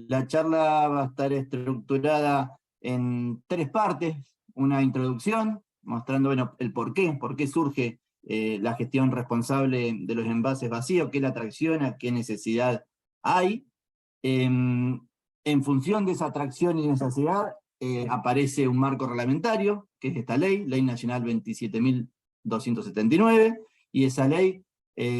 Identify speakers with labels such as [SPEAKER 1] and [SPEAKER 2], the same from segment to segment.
[SPEAKER 1] La charla va a estar estructurada en 3 partes. Una introducción, mostrando el por qué surge la gestión responsable de los envases vacíos, qué la atracciona, qué necesidad hay. En función de esa atracción y necesidad, aparece un marco reglamentario, que es esta ley nacional 27.279, y esa ley,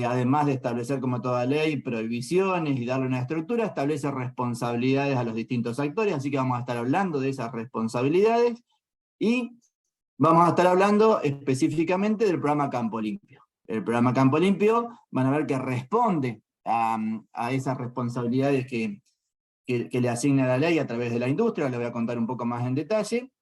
[SPEAKER 1] además de establecer como toda ley prohibiciones y darle una estructura, establece responsabilidades a los distintos actores, así que vamos a estar hablando de esas responsabilidades, y vamos a estar hablando específicamente del programa Campo Limpio. El programa Campo Limpio, van a ver que responde a esas responsabilidades que le asigna la ley a través de la industria, le voy a contar un poco más en detalle,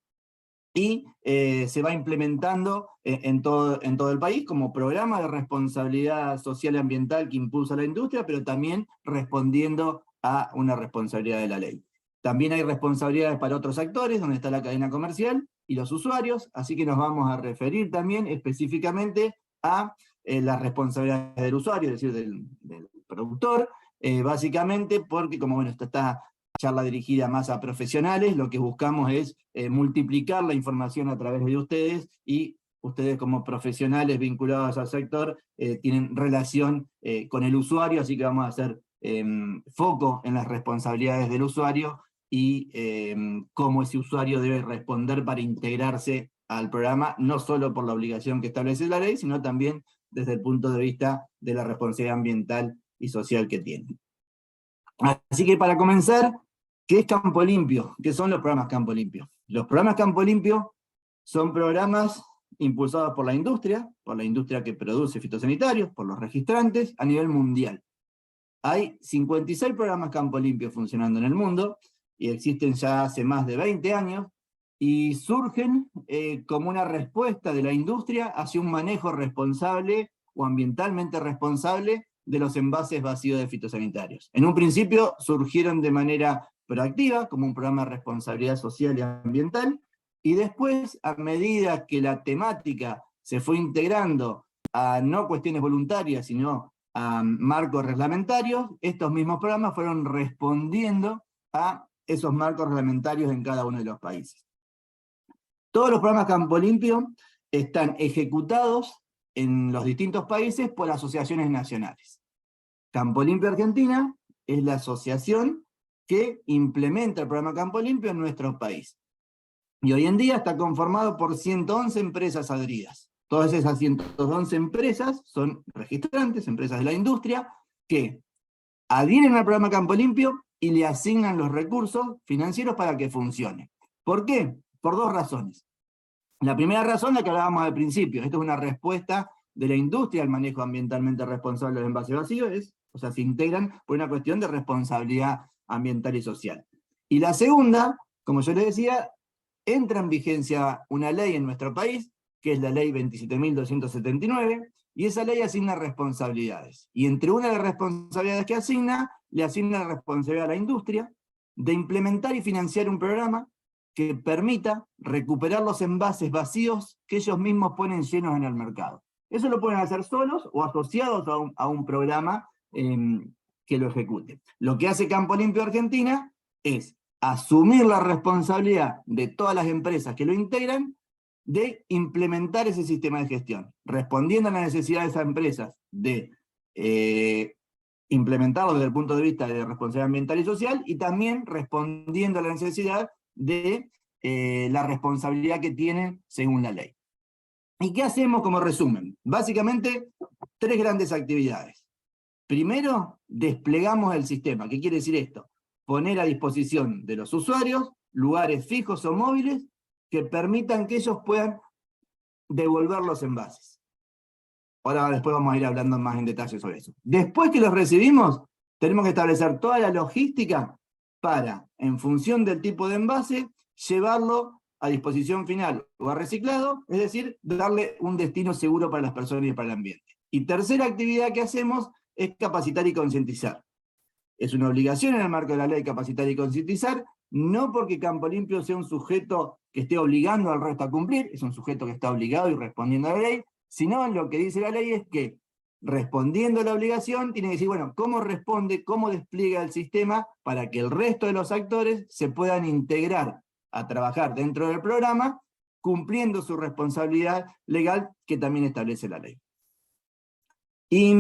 [SPEAKER 1] y se va implementando en todo el país como programa de responsabilidad social y ambiental que impulsa la industria, pero también respondiendo a una responsabilidad de la ley. También hay responsabilidades para otros actores, donde está la cadena comercial y los usuarios, así que nos vamos a referir también específicamente a las responsabilidades del usuario, es decir, del productor, básicamente porque, como esta está charla dirigida más a profesionales, lo que buscamos es multiplicar la información a través de ustedes, y ustedes como profesionales vinculados al sector tienen relación con el usuario, así que vamos a hacer foco en las responsabilidades del usuario y cómo ese usuario debe responder para integrarse al programa, no solo por la obligación que establece la ley, sino también desde el punto de vista de la responsabilidad ambiental y social que tienen. Así que para comenzar, ¿qué es Campo Limpio? ¿Qué son los programas Campo Limpio? Los programas Campo Limpio son programas impulsados por la industria que produce fitosanitarios, por los registrantes, a nivel mundial. Hay 56 programas Campo Limpio funcionando en el mundo, y existen ya hace más de 20 años, y surgen como una respuesta de la industria hacia un manejo responsable o ambientalmente responsable de los envases vacíos de fitosanitarios. En un principio surgieron de manera proactiva, como un programa de responsabilidad social y ambiental, y después, a medida que la temática se fue integrando a no cuestiones voluntarias, sino a marcos reglamentarios, estos mismos programas fueron respondiendo a esos marcos reglamentarios en cada uno de los países. Todos los programas Campo Limpio están ejecutados en los distintos países por asociaciones nacionales. Campo Limpio Argentina es la asociación que implementa el programa Campo Limpio en nuestro país. Y hoy en día está conformado por 111 empresas adheridas. Todas esas 111 empresas son registrantes, empresas de la industria, que adhieren al programa Campo Limpio y le asignan los recursos financieros para que funcione. ¿Por qué? Por 2 razones. La primera razón, la que hablábamos al principio, esto es una respuesta de la industria al manejo ambientalmente responsable de los envases vacíos, o sea, se integran por una cuestión de responsabilidad ambiental y social. Y la segunda, como yo les decía, entra en vigencia una ley en nuestro país, que es la ley 27.279, y esa ley asigna responsabilidades. Y entre una de las responsabilidades que asigna, le asigna la responsabilidad a la industria de implementar y financiar un programa que permita recuperar los envases vacíos que ellos mismos ponen llenos en el mercado. Eso lo pueden hacer solos o asociados a un programa que lo ejecute. Lo que hace Campo Limpio Argentina es asumir la responsabilidad de todas las empresas que lo integran de implementar ese sistema de gestión, respondiendo a la necesidad de esas empresas de implementarlo desde el punto de vista de responsabilidad ambiental y social, y también respondiendo a la necesidad de la responsabilidad que tienen según la ley. ¿Y qué hacemos como resumen? Básicamente, 3 grandes actividades. Primero, desplegamos el sistema. ¿Qué quiere decir esto? Poner a disposición de los usuarios lugares fijos o móviles que permitan que ellos puedan devolver los envases. Ahora después vamos a ir hablando más en detalle sobre eso. Después que los recibimos, tenemos que establecer toda la logística para, en función del tipo de envase, llevarlo a disposición final o a reciclado, es decir, darle un destino seguro para las personas y para el ambiente. Y tercera actividad que hacemos es capacitar y concientizar. Es una obligación en el marco de la ley capacitar y concientizar, no porque Campo Limpio sea un sujeto que esté obligando al resto a cumplir, es un sujeto que está obligado y respondiendo a la ley, sino lo que dice la ley es que respondiendo a la obligación, tiene que decir, bueno, ¿cómo responde, cómo despliega el sistema para que el resto de los actores se puedan integrar a trabajar dentro del programa, cumpliendo su responsabilidad legal que también establece la ley? ¿Y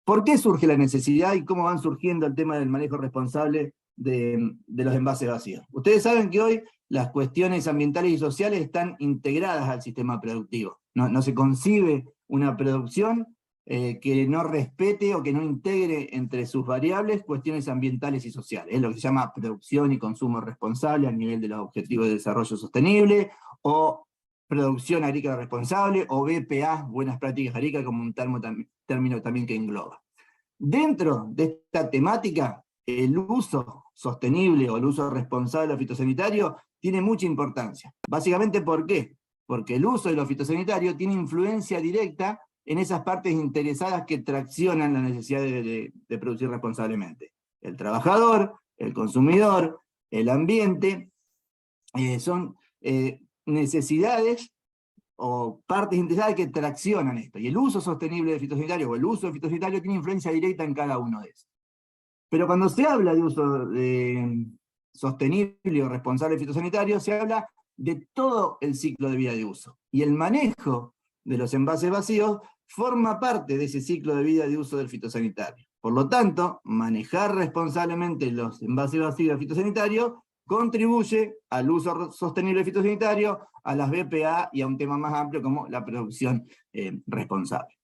[SPEAKER 1] por qué surge la necesidad y cómo van surgiendo el tema del manejo responsable de los envases vacíos? Ustedes saben que hoy las cuestiones ambientales y sociales están integradas al sistema productivo. No se concibe una producción que no respete o que no integre entre sus variables cuestiones ambientales y sociales. Es lo que se llama producción y consumo responsable a nivel de los Objetivos de Desarrollo Sostenible, o producción agrícola responsable, o BPA, buenas prácticas agrícolas, como un término también que engloba. Dentro de esta temática, el uso sostenible o el uso responsable de lo fitosanitario tiene mucha importancia. Básicamente, ¿por qué? Porque el uso de lo fitosanitario tiene influencia directa en esas partes interesadas que traccionan la necesidad de producir responsablemente. El trabajador, el consumidor, el ambiente, son necesidades o partes interesadas que traccionan esto. Y el uso sostenible de fitosanitario o el uso de fitosanitario tiene influencia directa en cada uno de esos. Pero cuando se habla de uso sostenible o responsable de fitosanitario, se habla de todo el ciclo de vida de uso. Y el manejo de los envases vacíos forma parte de ese ciclo de vida de uso del fitosanitario. Por lo tanto, manejar responsablemente los envases vacíos de fitosanitario contribuye al uso sostenible de fitosanitario, a las BPA y a un tema más amplio como la producción responsable.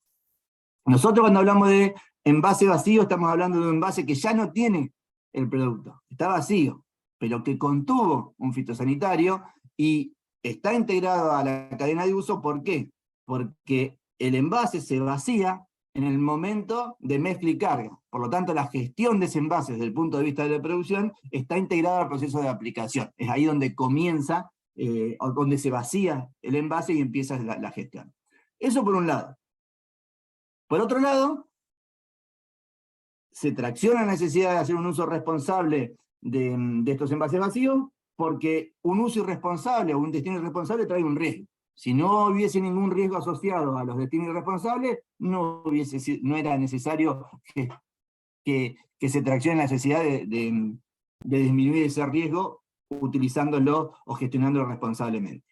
[SPEAKER 1] Nosotros cuando hablamos de envase vacío estamos hablando de un envase que ya no tiene el producto, está vacío, pero que contuvo un fitosanitario y está integrado a la cadena de uso. ¿Por qué? Porque el envase se vacía en el momento de mezcla y carga. Por lo tanto, la gestión de ese envase desde el punto de vista de la producción está integrada al proceso de aplicación. Es ahí donde comienza, donde se vacía el envase y empieza la gestión. Eso por un lado. Por otro lado, se tracciona la necesidad de hacer un uso responsable de estos envases vacíos, porque un uso irresponsable o un destino irresponsable trae un riesgo. Si no hubiese ningún riesgo asociado a los destinos irresponsables, no era necesario que se traccione la necesidad de disminuir ese riesgo utilizándolo o gestionándolo responsablemente.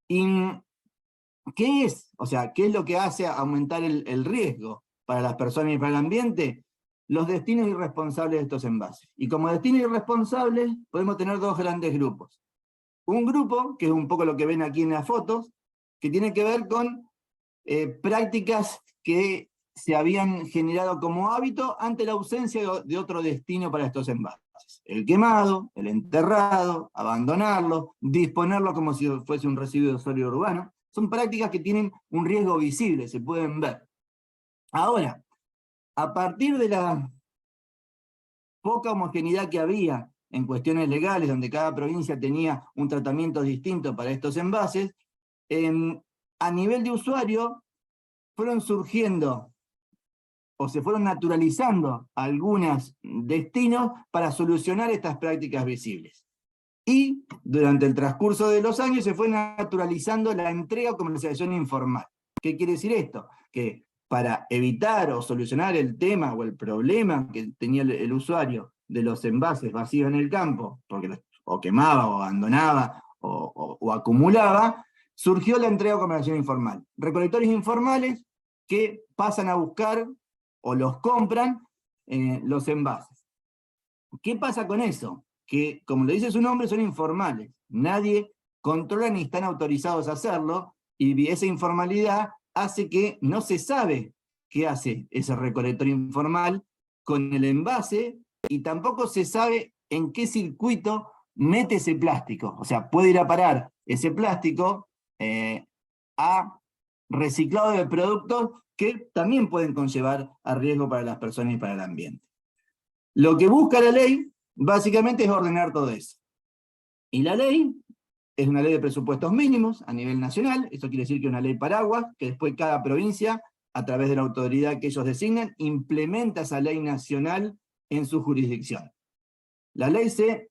[SPEAKER 1] ¿Y qué es? O sea, ¿qué es lo que hace aumentar el riesgo para las personas y para el ambiente? Los destinos irresponsables de estos envases. Y como destinos irresponsables podemos tener dos grandes grupos. Un grupo, que es un poco lo que ven aquí en las fotos, que tiene que ver con prácticas que se habían generado como hábito ante la ausencia de otro destino para estos envases. El quemado, el enterrado, abandonarlo, disponerlo como si fuese un residuo sólido urbano. Son prácticas que tienen un riesgo visible, se pueden ver. Ahora, a partir de la poca homogeneidad que había en cuestiones legales, donde cada provincia tenía un tratamiento distinto para estos envases, a nivel de usuario fueron surgiendo o se fueron naturalizando algunos destinos para solucionar estas prácticas visibles. Y durante el transcurso de los años se fue naturalizando la entrega o comercialización informal. ¿Qué quiere decir esto? Que para evitar o solucionar el tema o el problema que tenía el usuario de los envases vacíos en el campo, porque o quemaba o abandonaba o acumulaba, surgió la entrega o comercialización informal. Recolectores informales que pasan a buscar o los compran los envases. ¿Qué pasa con eso? Que, como le dice su nombre, son informales. Nadie controla ni están autorizados a hacerlo, y esa informalidad hace que no se sabe qué hace ese recolector informal con el envase, y tampoco se sabe en qué circuito mete ese plástico. O sea, puede ir a parar ese plástico a reciclado de productos que también pueden conllevar a riesgo para las personas y para el ambiente. Lo que busca la ley, básicamente, es ordenar todo eso. Y la ley es una ley de presupuestos mínimos a nivel nacional. Eso quiere decir que es una ley paraguas, que después cada provincia, a través de la autoridad que ellos designan, implementa esa ley nacional en su jurisdicción. La ley se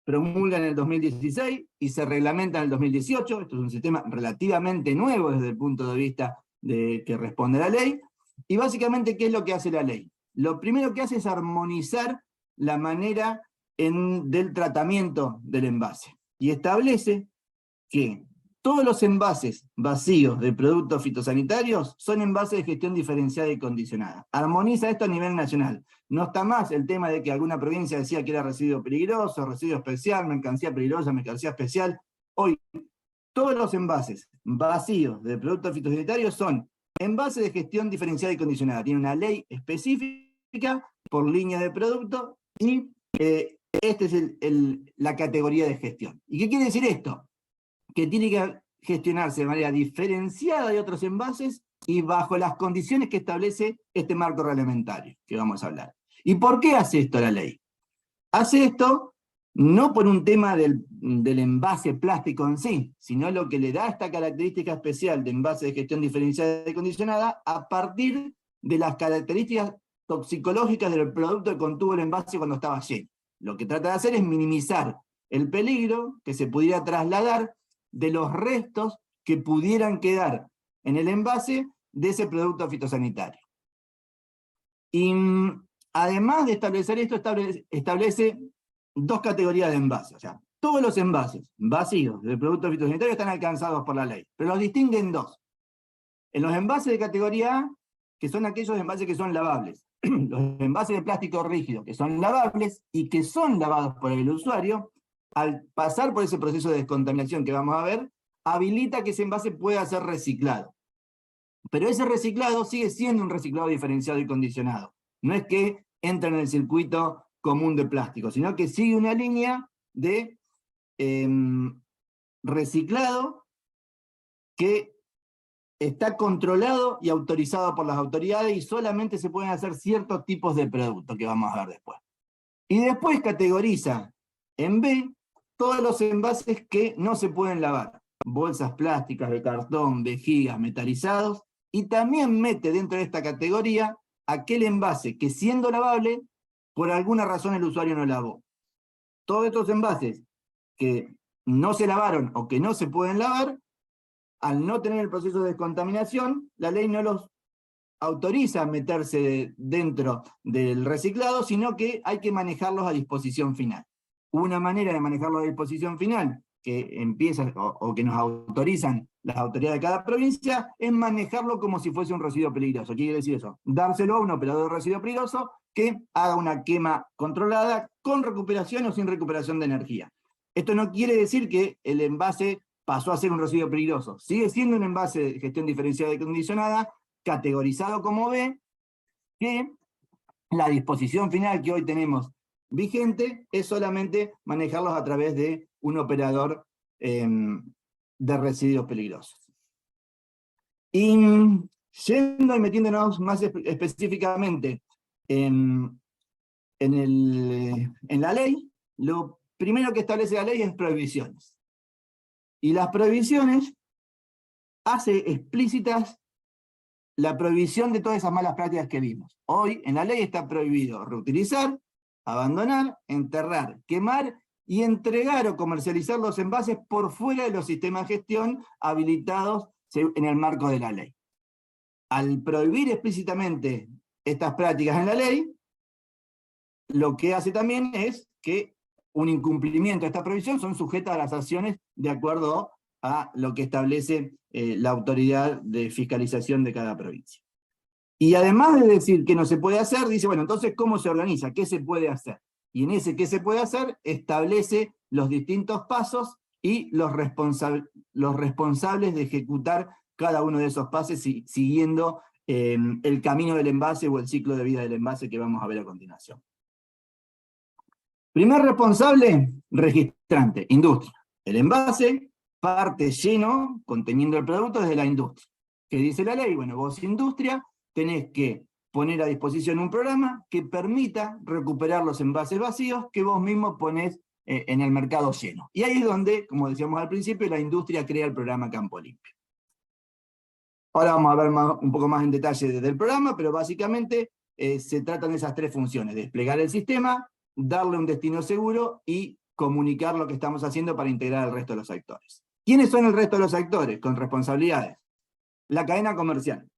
[SPEAKER 1] promulga en el 2016 y se reglamenta en el 2018. Esto es un sistema relativamente nuevo desde el punto de vista que responde a la ley. Y básicamente, ¿qué es lo que hace la ley? Lo primero que hace es armonizar la manera del tratamiento del envase. Y establece que todos los envases vacíos de productos fitosanitarios son envases de gestión diferenciada y condicionada. Armoniza esto a nivel nacional. No está más el tema de que alguna provincia decía que era residuo peligroso, residuo especial, mercancía peligrosa, mercancía especial. Hoy, todos los envases vacíos de productos fitosanitarios son envases de gestión diferenciada y condicionada. Tiene una ley específica por línea de producto y esta es la categoría de gestión. ¿Y qué quiere decir esto? Que tiene que gestionarse de manera diferenciada de otros envases y bajo las condiciones que establece este marco reglamentario que vamos a hablar. ¿Y por qué hace esto la ley? Hace esto no por un tema del envase plástico en sí, sino lo que le da esta característica especial de envase de gestión diferenciada y condicionada a partir de las características toxicológicas del producto que contuvo el envase cuando estaba lleno. Lo que trata de hacer es minimizar el peligro que se pudiera trasladar de los restos que pudieran quedar en el envase de ese producto fitosanitario. Y además de establecer esto, establece dos categorías de envases. O sea, todos los envases vacíos de productos fitosanitarios están alcanzados por la ley, pero los distingue en dos. En los envases de categoría A, que son aquellos envases que son lavables. Los envases de plástico rígido, que son lavables y que son lavados por el usuario, al pasar por ese proceso de descontaminación que vamos a ver, habilita que ese envase pueda ser reciclado. Pero ese reciclado sigue siendo un reciclado diferenciado y condicionado. No es que entra en el circuito común de plástico, sino que sigue una línea de reciclado que está controlado y autorizado por las autoridades y solamente se pueden hacer ciertos tipos de productos que vamos a ver después. Y después categoriza en B todos los envases que no se pueden lavar. Bolsas plásticas, de cartón, vejigas, metalizados, y también mete dentro de esta categoría aquel envase que siendo lavable, por alguna razón el usuario no lavó. Todos estos envases que no se lavaron o que no se pueden lavar, al no tener el proceso de descontaminación, la ley no los autoriza a meterse dentro del reciclado, sino que hay que manejarlos a disposición final. Una manera de manejarlos a disposición final, que empieza o que nos autorizan las autoridades de cada provincia, es manejarlo como si fuese un residuo peligroso. ¿Qué quiere decir eso? Dárselo a un operador de residuo peligroso que haga una quema controlada con recuperación o sin recuperación de energía. Esto no quiere decir que el envase pasó a ser un residuo peligroso. Sigue siendo un envase de gestión diferenciada y condicionada, categorizado como B, que la disposición final que hoy tenemos vigente es solamente manejarlos a través de un operador de residuos peligrosos. Y yendo y metiéndonos más específicamente en la ley, lo primero que establece la ley es prohibiciones. Y las prohibiciones hace explícitas la prohibición de todas esas malas prácticas que vimos. Hoy en la ley está prohibido reutilizar, abandonar, enterrar, quemar y entregar o comercializar los envases por fuera de los sistemas de gestión habilitados en el marco de la ley. Al prohibir explícitamente estas prácticas en la ley, lo que hace también es que un incumplimiento de esta prohibición son sujetas a las sanciones de acuerdo a lo que establece la autoridad de fiscalización de cada provincia. Y además de decir que no se puede hacer, dice, bueno, entonces, ¿cómo se organiza? ¿Qué se puede hacer? Y en ese qué se puede hacer, establece los distintos pasos y los responsables de ejecutar cada uno de esos pasos siguiendo el camino del envase o el ciclo de vida del envase que vamos a ver a continuación. Primer responsable, registrante, industria. El envase parte lleno, conteniendo el producto desde la industria. ¿Qué dice la ley? Bueno, vos, industria, tenés que poner a disposición un programa que permita recuperar los envases vacíos que vos mismos ponés en el mercado lleno. Y ahí es donde, como decíamos al principio, la industria crea el programa Campo Limpio. Ahora vamos a ver un poco más en detalle del programa, pero básicamente se tratan de esas tres funciones: desplegar el sistema, darle un destino seguro y comunicar lo que estamos haciendo para integrar al resto de los actores. ¿Quiénes son el resto de los actores con responsabilidades? la cadena comercial,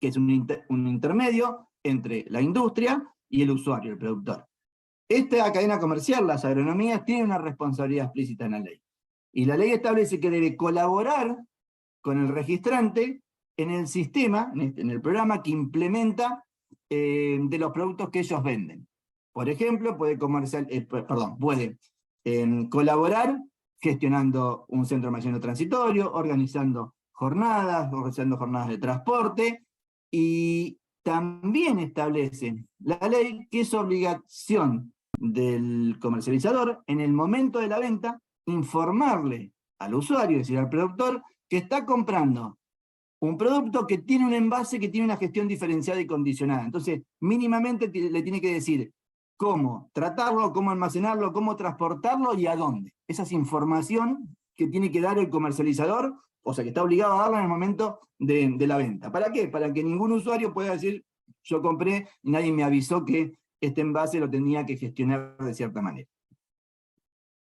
[SPEAKER 1] que es un intermedio entre la industria y el usuario, el productor. Esta cadena comercial, las agronomías, tienen una responsabilidad explícita en la ley. Y la ley establece que debe colaborar con el registrante en el sistema, en el programa que implementa de los productos que ellos venden. Por ejemplo, puede colaborar gestionando un centro de almacenamiento transitorio, organizando jornadas de transporte, y también establece la ley que es obligación del comercializador en el momento de la venta informarle al usuario, es decir, al productor, que está comprando un producto que tiene un envase que tiene una gestión diferenciada y condicionada. Entonces, mínimamente le tiene que decir cómo tratarlo, cómo almacenarlo, cómo transportarlo y a dónde. Esa es información que tiene que dar el comercializador, o sea, que está obligado a darla en el momento de la venta. ¿Para qué? Para que ningún usuario pueda decir, yo compré y nadie me avisó que este envase lo tenía que gestionar de cierta manera.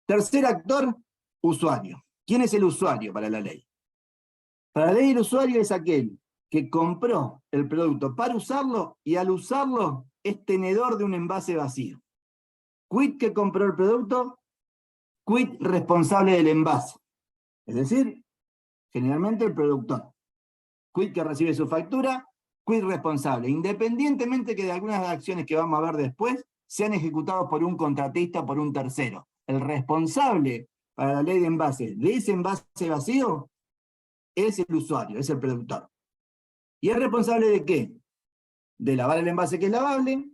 [SPEAKER 1] Tercer actor, usuario. ¿Quién es el usuario para la ley? Para la ley el usuario es aquel que compró el producto para usarlo y al usarlo es tenedor de un envase vacío. Quid que compró el producto, quid responsable del envase. Es decir, generalmente el productor. Quid que recibe su factura, quid responsable. Independientemente que de algunas acciones que vamos a ver después sean ejecutadas por un contratista o por un tercero. El responsable para la ley de envases de ese envase vacío es el usuario, es el productor. ¿Y es responsable de qué? De lavar el envase que es lavable,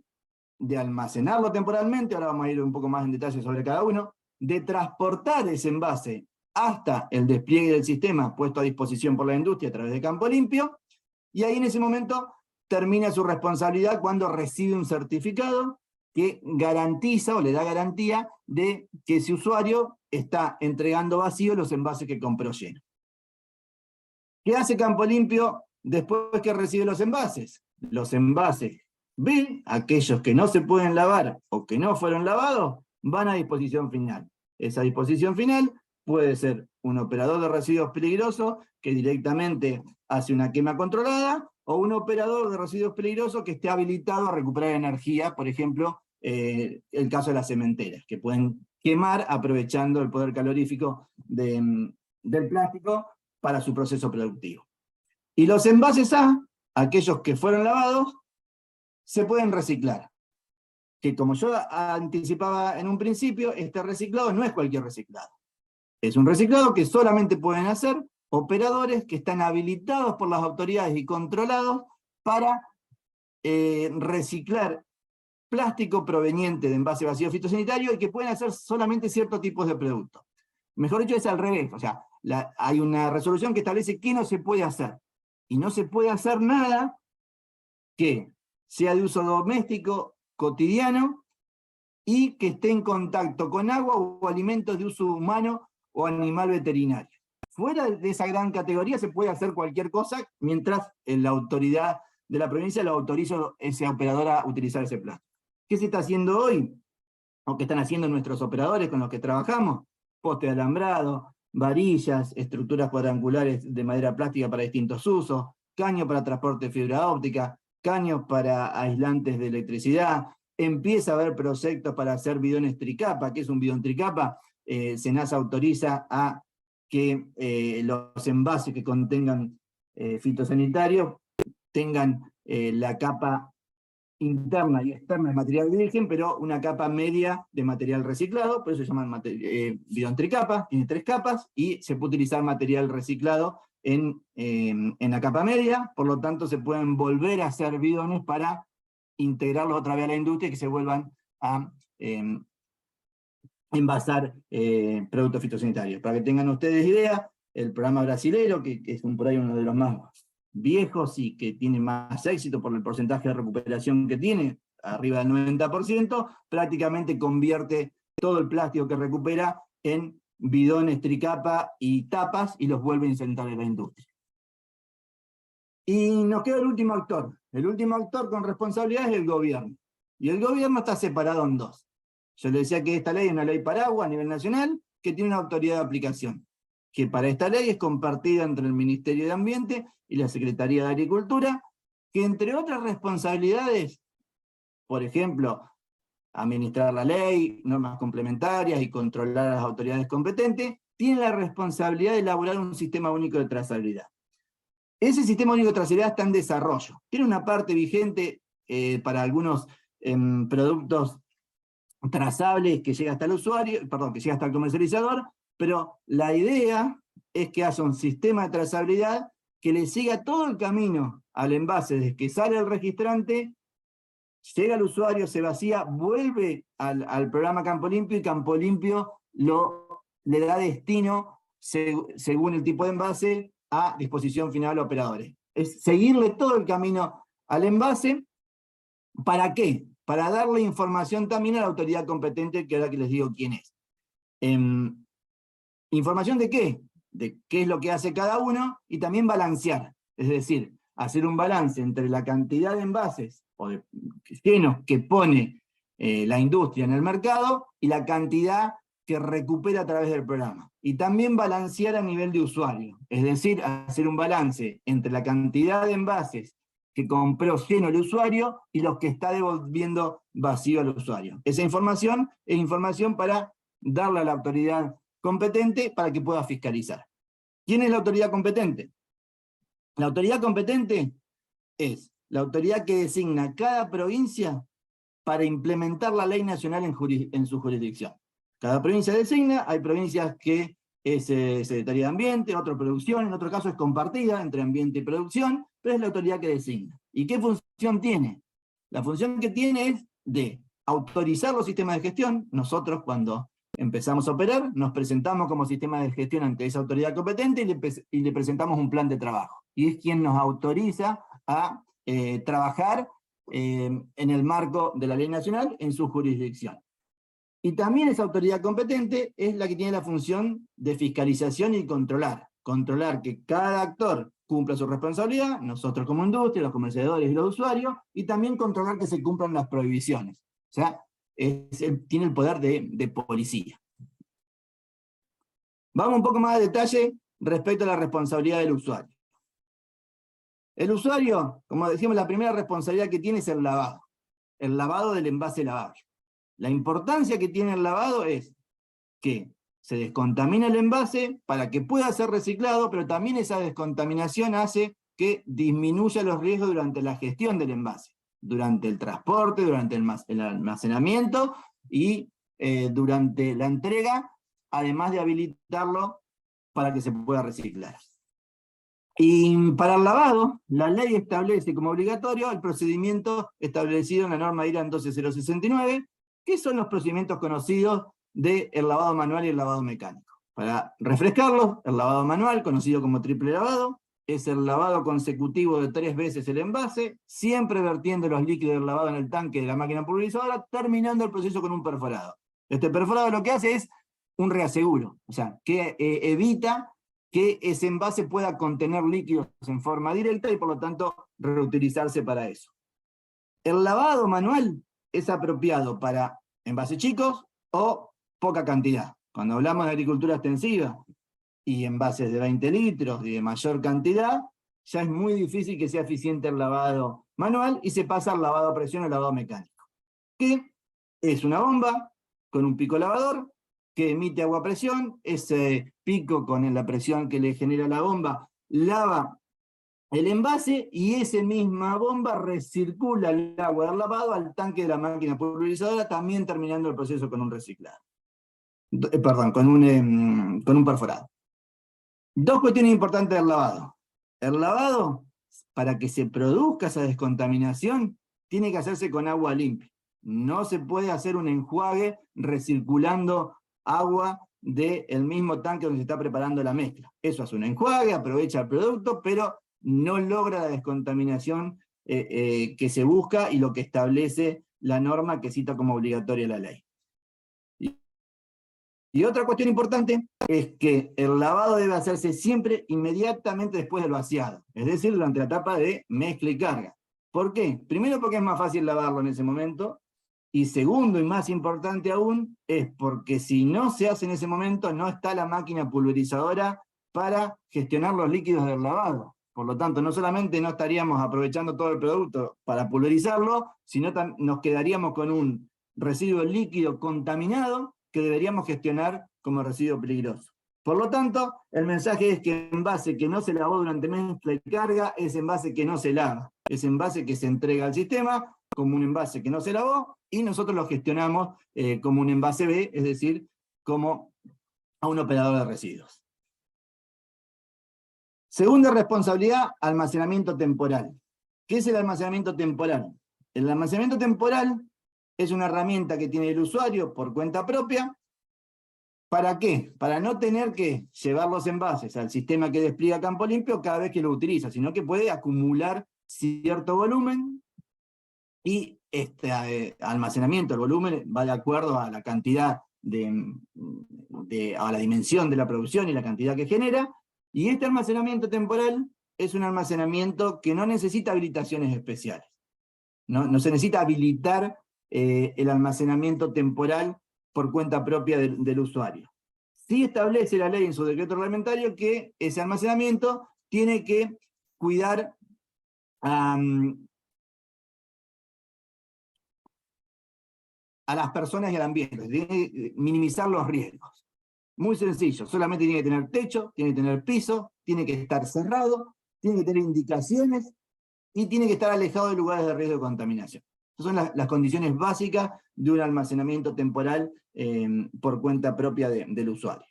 [SPEAKER 1] de almacenarlo temporalmente, ahora vamos a ir un poco más en detalle sobre cada uno, de transportar ese envase hasta el despliegue del sistema puesto a disposición por la industria a través de Campo Limpio, y ahí en ese momento termina su responsabilidad cuando recibe un certificado que garantiza o le da garantía de que ese usuario está entregando vacío los envases que compró lleno. ¿Qué hace Campo Limpio después que recibe los envases? Los envases B, aquellos que no se pueden lavar o que no fueron lavados, van a disposición final. Esa disposición final puede ser un operador de residuos peligrosos que directamente hace una quema controlada, o un operador de residuos peligrosos que esté habilitado a recuperar energía, por ejemplo, el caso de las cementeras, que pueden quemar aprovechando el poder calorífico del plástico para su proceso productivo. Y los envases A, aquellos que fueron lavados, se pueden reciclar. Que como yo anticipaba en un principio, este reciclado no es cualquier reciclado. Es un reciclado que solamente pueden hacer operadores que están habilitados por las autoridades y controlados para reciclar plástico proveniente de envase vacío fitosanitario y que pueden hacer solamente ciertos tipos de productos. Mejor dicho, es al revés. O sea, hay una resolución que establece qué no se puede hacer. Y no se puede hacer nada que sea de uso doméstico, cotidiano, y que esté en contacto con agua o alimentos de uso humano o animal veterinario. Fuera de esa gran categoría se puede hacer cualquier cosa mientras la autoridad de la provincia lo autoriza a ese operador a utilizar ese plástico. ¿Qué se está haciendo hoy? ¿O qué están haciendo nuestros operadores con los que trabajamos? Poste de alambrado, varillas, estructuras cuadrangulares de madera plástica para distintos usos, caños para transporte de fibra óptica, caños para aislantes de electricidad. Empieza a haber proyectos para hacer bidones tricapa. ¿Qué es un bidón tricapa? SENASA autoriza a que los envases que contengan fitosanitarios tengan la capa interna y externa de material virgen, pero una capa media de material reciclado, por eso se llama bidón tricapa, tiene 3 capas, y se puede utilizar material reciclado en la capa media, por lo tanto se pueden volver a hacer bidones para integrarlos otra vez a la industria y que se vuelvan a envasar productos fitosanitarios. Para que tengan ustedes idea, el programa brasilero, que es por ahí uno de los más viejos y que tiene más éxito por el porcentaje de recuperación que tiene, arriba del 90%, prácticamente convierte todo el plástico que recupera en bidones tricapa y tapas y los vuelve a insertar en la industria. Y nos queda el último actor. El último actor con responsabilidad es el gobierno. Y el gobierno está separado en dos. Yo le decía que esta ley es una ley paraguas a nivel nacional que tiene una autoridad de aplicación. que para esta ley es compartida entre el Ministerio de Ambiente y la Secretaría de Agricultura, que entre otras responsabilidades, por ejemplo, administrar la ley, normas complementarias y controlar a las autoridades competentes, tiene la responsabilidad de elaborar un sistema único de trazabilidad. Ese sistema único de trazabilidad está en desarrollo. Tiene una parte vigente para algunos productos trazables que llega hasta el usuario, perdón, que llega hasta el comercializador, pero la idea es que haya un sistema de trazabilidad que le siga todo el camino al envase, desde que sale el registrante, llega al usuario, se vacía, vuelve al programa Campo Limpio, y Campo Limpio le da destino, según el tipo de envase, a disposición final a operadores. Es seguirle todo el camino al envase. ¿Para qué? Para darle información también a la autoridad competente, que ahora que les digo quién es. ¿Información de qué? De qué es lo que hace cada uno, y también balancear. Es decir, hacer un balance entre la cantidad de envases o de llenos que pone la industria en el mercado y la cantidad que recupera a través del programa. Y también balancear a nivel de usuario. Es decir, hacer un balance entre la cantidad de envases que compró lleno el usuario y los que está devolviendo vacío al usuario. Esa información es información para darle a la autoridad competente para que pueda fiscalizar. ¿Quién es la autoridad competente? La autoridad competente es la autoridad que designa cada provincia para implementar la ley nacional en su jurisdicción. Cada provincia designa, hay provincias que es Secretaría de Ambiente, otra producción, en otro caso es compartida entre ambiente y producción, pero es la autoridad que designa. ¿Y qué función tiene? La función que tiene es de autorizar los sistemas de gestión. Nosotros, cuando empezamos a operar, nos presentamos como sistema de gestión ante esa autoridad competente y le presentamos un plan de trabajo. Y es quien nos autoriza a trabajar en el marco de la ley nacional en su jurisdicción. Y también esa autoridad competente es la que tiene la función de fiscalización y controlar. Controlar que cada actor cumpla su responsabilidad, nosotros como industria, los comerciadores y los usuarios, y también controlar que se cumplan las prohibiciones. O sea, tiene el poder de policía. Vamos un poco más de detalle respecto a la responsabilidad del usuario. El usuario, como decíamos, la primera responsabilidad que tiene es el lavado del envase lavable. La importancia que tiene el lavado es que se descontamina el envase para que pueda ser reciclado, pero también esa descontaminación hace que disminuya los riesgos durante la gestión del envase, durante el transporte, durante el almacenamiento y durante la entrega, además de habilitarlo para que se pueda reciclar. Y para el lavado, la ley establece como obligatorio el procedimiento establecido en la norma IRA 12069, que son los procedimientos conocidos del lavado manual y el lavado mecánico. Para refrescarlos, el lavado manual, conocido como triple lavado, es el lavado consecutivo de 3 veces el envase, siempre vertiendo los líquidos del lavado en el tanque de la máquina pulverizadora, terminando el proceso con un perforado. Este perforado lo que hace es un reaseguro, o sea, que evita que ese envase pueda contener líquidos en forma directa y por lo tanto reutilizarse para eso. El lavado manual es apropiado para envases chicos o poca cantidad. Cuando hablamos de agricultura extensiva y envases de 20 litros y de mayor cantidad, ya es muy difícil que sea eficiente el lavado manual y se pasa al lavado a presión o lavado mecánico, que es una bomba con un pico lavador que emite agua a presión. Ese pico con la presión que le genera la bomba lava el envase y esa misma bomba recircula el agua del lavado al tanque de la máquina pulverizadora, también terminando el proceso con un reciclado. Perdón, con un perforado. Dos cuestiones importantes del lavado. El lavado, para que se produzca esa descontaminación, tiene que hacerse con agua limpia. No se puede hacer un enjuague recirculando agua del mismo tanque donde se está preparando la mezcla. Eso hace un enjuague, aprovecha el producto, pero no logra la descontaminación que se busca y lo que establece la norma que cita como obligatoria la ley. Y otra cuestión importante es que el lavado debe hacerse siempre inmediatamente después del vaciado, es decir, durante la etapa de mezcla y carga. ¿Por qué? Primero porque es más fácil lavarlo en ese momento, Y segundo y más importante aún, es porque si no se hace en ese momento, no está la máquina pulverizadora para gestionar los líquidos del lavado. Por lo tanto, no solamente no estaríamos aprovechando todo el producto para pulverizarlo, sino nos quedaríamos con un residuo líquido contaminado que deberíamos gestionar como residuo peligroso. Por lo tanto, el mensaje es que envase que no se lavó durante mezcla y carga es envase que no se lava, es envase que se entrega al sistema como un envase que no se lavó, y nosotros lo gestionamos como un envase B, es decir, como a un operador de residuos. Segunda responsabilidad, almacenamiento temporal. ¿Qué es el almacenamiento temporal? El almacenamiento temporal es una herramienta que tiene el usuario por cuenta propia. ¿Para qué? Para no tener que llevar los envases al sistema que despliega Campo Limpio cada vez que lo utiliza, sino que puede acumular cierto volumen, y este almacenamiento, el volumen, va de acuerdo a la cantidad a la dimensión de la producción y la cantidad que genera, y este almacenamiento temporal es un almacenamiento que no necesita habilitaciones especiales. No se necesita habilitar el almacenamiento temporal por cuenta propia del usuario. Sí establece la ley en su decreto reglamentario que ese almacenamiento tiene que cuidar a las personas y al ambiente, tiene que minimizar los riesgos. Muy sencillo, solamente tiene que tener techo, tiene que tener piso, tiene que estar cerrado, tiene que tener indicaciones y tiene que estar alejado de lugares de riesgo de contaminación. Esas son las condiciones básicas de un almacenamiento temporal por cuenta propia del usuario.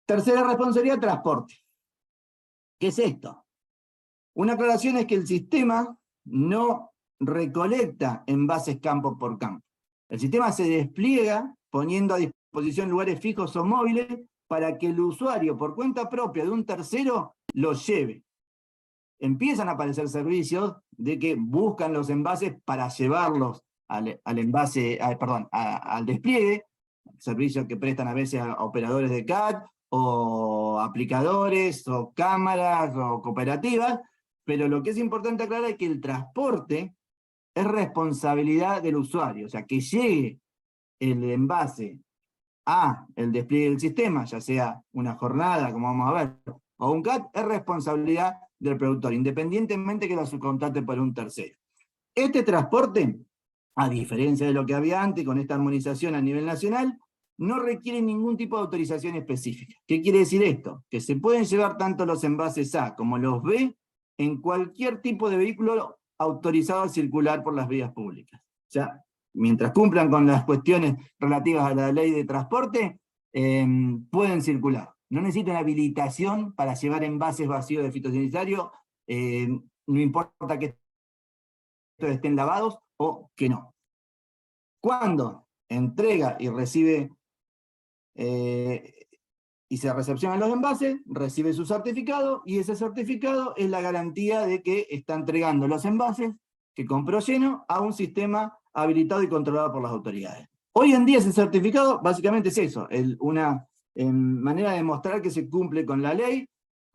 [SPEAKER 1] Tercera responsabilidad, transporte. ¿Qué es esto? Una aclaración es que el sistema no recolecta envases campo por campo. El sistema se despliega poniendo a disposición lugares fijos o móviles para que el usuario, por cuenta propia de un tercero, los lleve. Empiezan a aparecer servicios de que buscan los envases para llevarlos al despliegue, servicios que prestan a veces a operadores de CAT, o aplicadores, o cámaras, o cooperativas, pero lo que es importante aclarar es que el transporte es responsabilidad del usuario, o sea, que llegue el envase a el despliegue del sistema, ya sea una jornada, como vamos a ver, o un CAT, es responsabilidad del productor, independientemente que lo subcontrate por un tercero. Este transporte, a diferencia de lo que había antes, con esta armonización a nivel nacional, no requiere ningún tipo de autorización específica. ¿Qué quiere decir esto? Que se pueden llevar tanto los envases A como los B en cualquier tipo de vehículo autorizado a circular por las vías públicas. O sea, mientras cumplan con las cuestiones relativas a la ley de transporte, pueden circular. No necesitan habilitación para llevar envases vacíos de fitosanitario, no importa que estos estén lavados o que no. Cuando entrega y recibe y se recepcionan los envases, recibe su certificado, y ese certificado es la garantía de que está entregando los envases que compró lleno a un sistema habilitado y controlado por las autoridades. Hoy en día ese certificado básicamente es eso, una manera de demostrar que se cumple con la ley,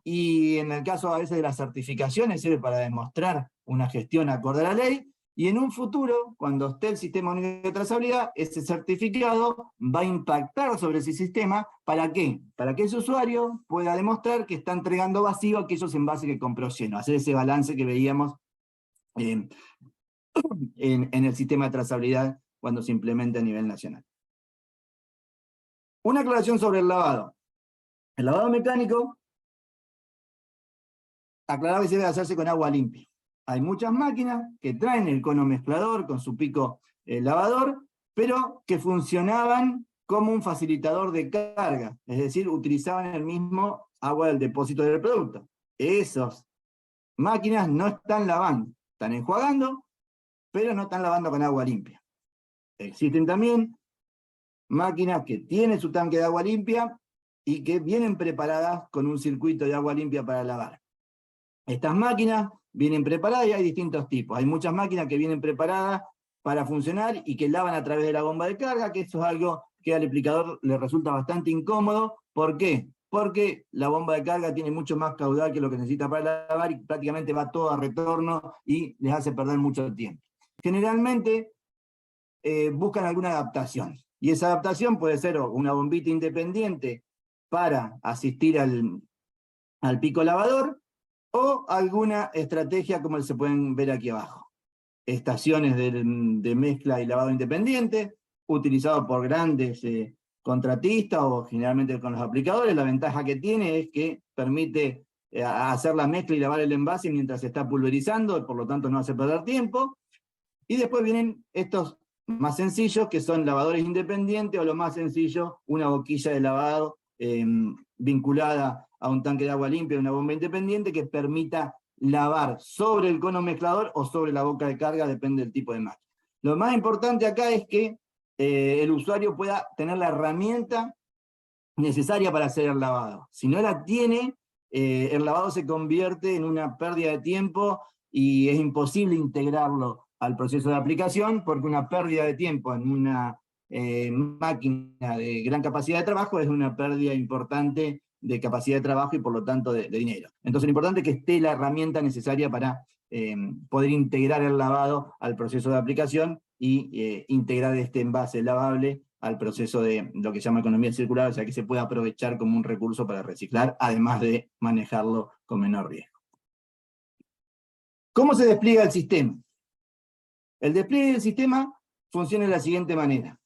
[SPEAKER 1] y en el caso a veces de las certificaciones sirve para demostrar una gestión acorde a la ley, y en un futuro, cuando esté el sistema único de trazabilidad, ese certificado va a impactar sobre ese sistema. ¿Para qué? Para que ese usuario pueda demostrar que está entregando vacío aquellos envases que compró lleno, hacer ese balance que veíamos en el sistema de trazabilidad cuando se implementa a nivel nacional. Una aclaración sobre el lavado. El lavado mecánico, aclarar que se debe hacerse con agua limpia. Hay muchas máquinas que traen el cono mezclador con su pico lavador, pero que funcionaban como un facilitador de carga, es decir, utilizaban el mismo agua del depósito del producto. Esas máquinas no están lavando, están enjuagando, pero no están lavando con agua limpia. Existen también máquinas que tienen su tanque de agua limpia y que vienen preparadas con un circuito de agua limpia para lavar. Estas máquinas vienen preparadas y hay distintos tipos. Hay muchas máquinas que vienen preparadas para funcionar y que lavan a través de la bomba de carga, que eso es algo que al aplicador le resulta bastante incómodo. ¿Por qué? Porque la bomba de carga tiene mucho más caudal que lo que necesita para lavar y prácticamente va todo a retorno y les hace perder mucho tiempo. generalmente buscan alguna adaptación. Y esa adaptación puede ser una bombita independiente para asistir al pico lavador, o alguna estrategia como se pueden ver aquí abajo. Estaciones de mezcla y lavado independiente, utilizado por grandes contratistas o generalmente con los aplicadores. La ventaja que tiene es que permite hacer la mezcla y lavar el envase mientras se está pulverizando, por lo tanto no hace perder tiempo. Y después vienen estos más sencillos, que son lavadores independientes, o lo más sencillo, una boquilla de lavado vinculada a un tanque de agua limpia, una bomba independiente que permita lavar sobre el cono mezclador o sobre la boca de carga, depende del tipo de máquina. Lo más importante acá es que el usuario pueda tener la herramienta necesaria para hacer el lavado. Si no la tiene, el lavado se convierte en una pérdida de tiempo y es imposible integrarlo al proceso de aplicación, porque una pérdida de tiempo en una máquina de gran capacidad de trabajo es una pérdida importante de capacidad de trabajo y por lo tanto de dinero. Entonces lo importante es que esté la herramienta necesaria para poder integrar el lavado al proceso de aplicación y integrar este envase lavable al proceso de lo que se llama economía circular, o sea que se puede aprovechar como un recurso para reciclar, además de manejarlo con menor riesgo. ¿Cómo se despliega el sistema? El despliegue del sistema funciona de la siguiente manera.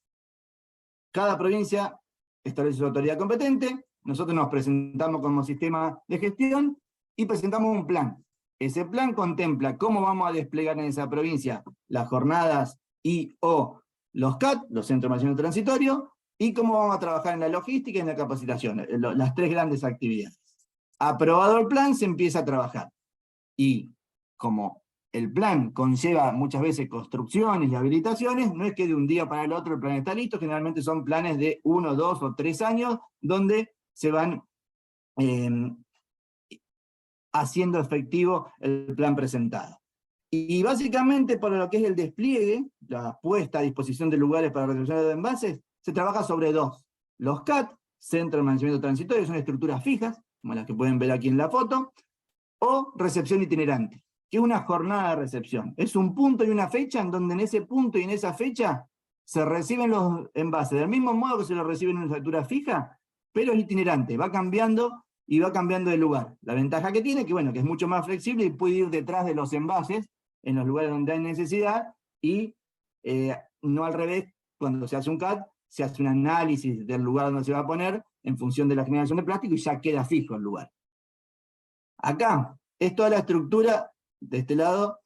[SPEAKER 1] Cada provincia establece su autoridad competente, nosotros nos presentamos como sistema de gestión y presentamos un plan. Ese plan contempla cómo vamos a desplegar en esa provincia las jornadas o los CAT, los centros de almacenamiento transitorio, y cómo vamos a trabajar en la logística y en la capacitación, las tres grandes actividades. Aprobado el plan, se empieza a trabajar. Y como el plan conlleva muchas veces construcciones y habilitaciones, no es que de un día para el otro el plan está listo, generalmente son planes de 1, 2 o 3 años, donde se van haciendo efectivo el plan presentado. Y básicamente para lo que es el despliegue, la puesta a disposición de lugares para recepción de envases, se trabaja sobre dos. Los CAT, Centro de Almacenamiento Transitorio, son estructuras fijas, como las que pueden ver aquí en la foto, o recepción itinerante, que es una jornada de recepción. Es un punto y una fecha en donde en ese punto y en esa fecha se reciben los envases, del mismo modo que se los reciben en una estructura fija, pero es itinerante, va cambiando y va cambiando de lugar. La ventaja que tiene, que bueno, que es mucho más flexible y puede ir detrás de los envases, en los lugares donde hay necesidad, y no al revés, cuando se hace un CAT, se hace un análisis del lugar donde se va a poner, en función de la generación de plástico, y ya queda fijo el lugar. Acá es toda la estructura, de este lado,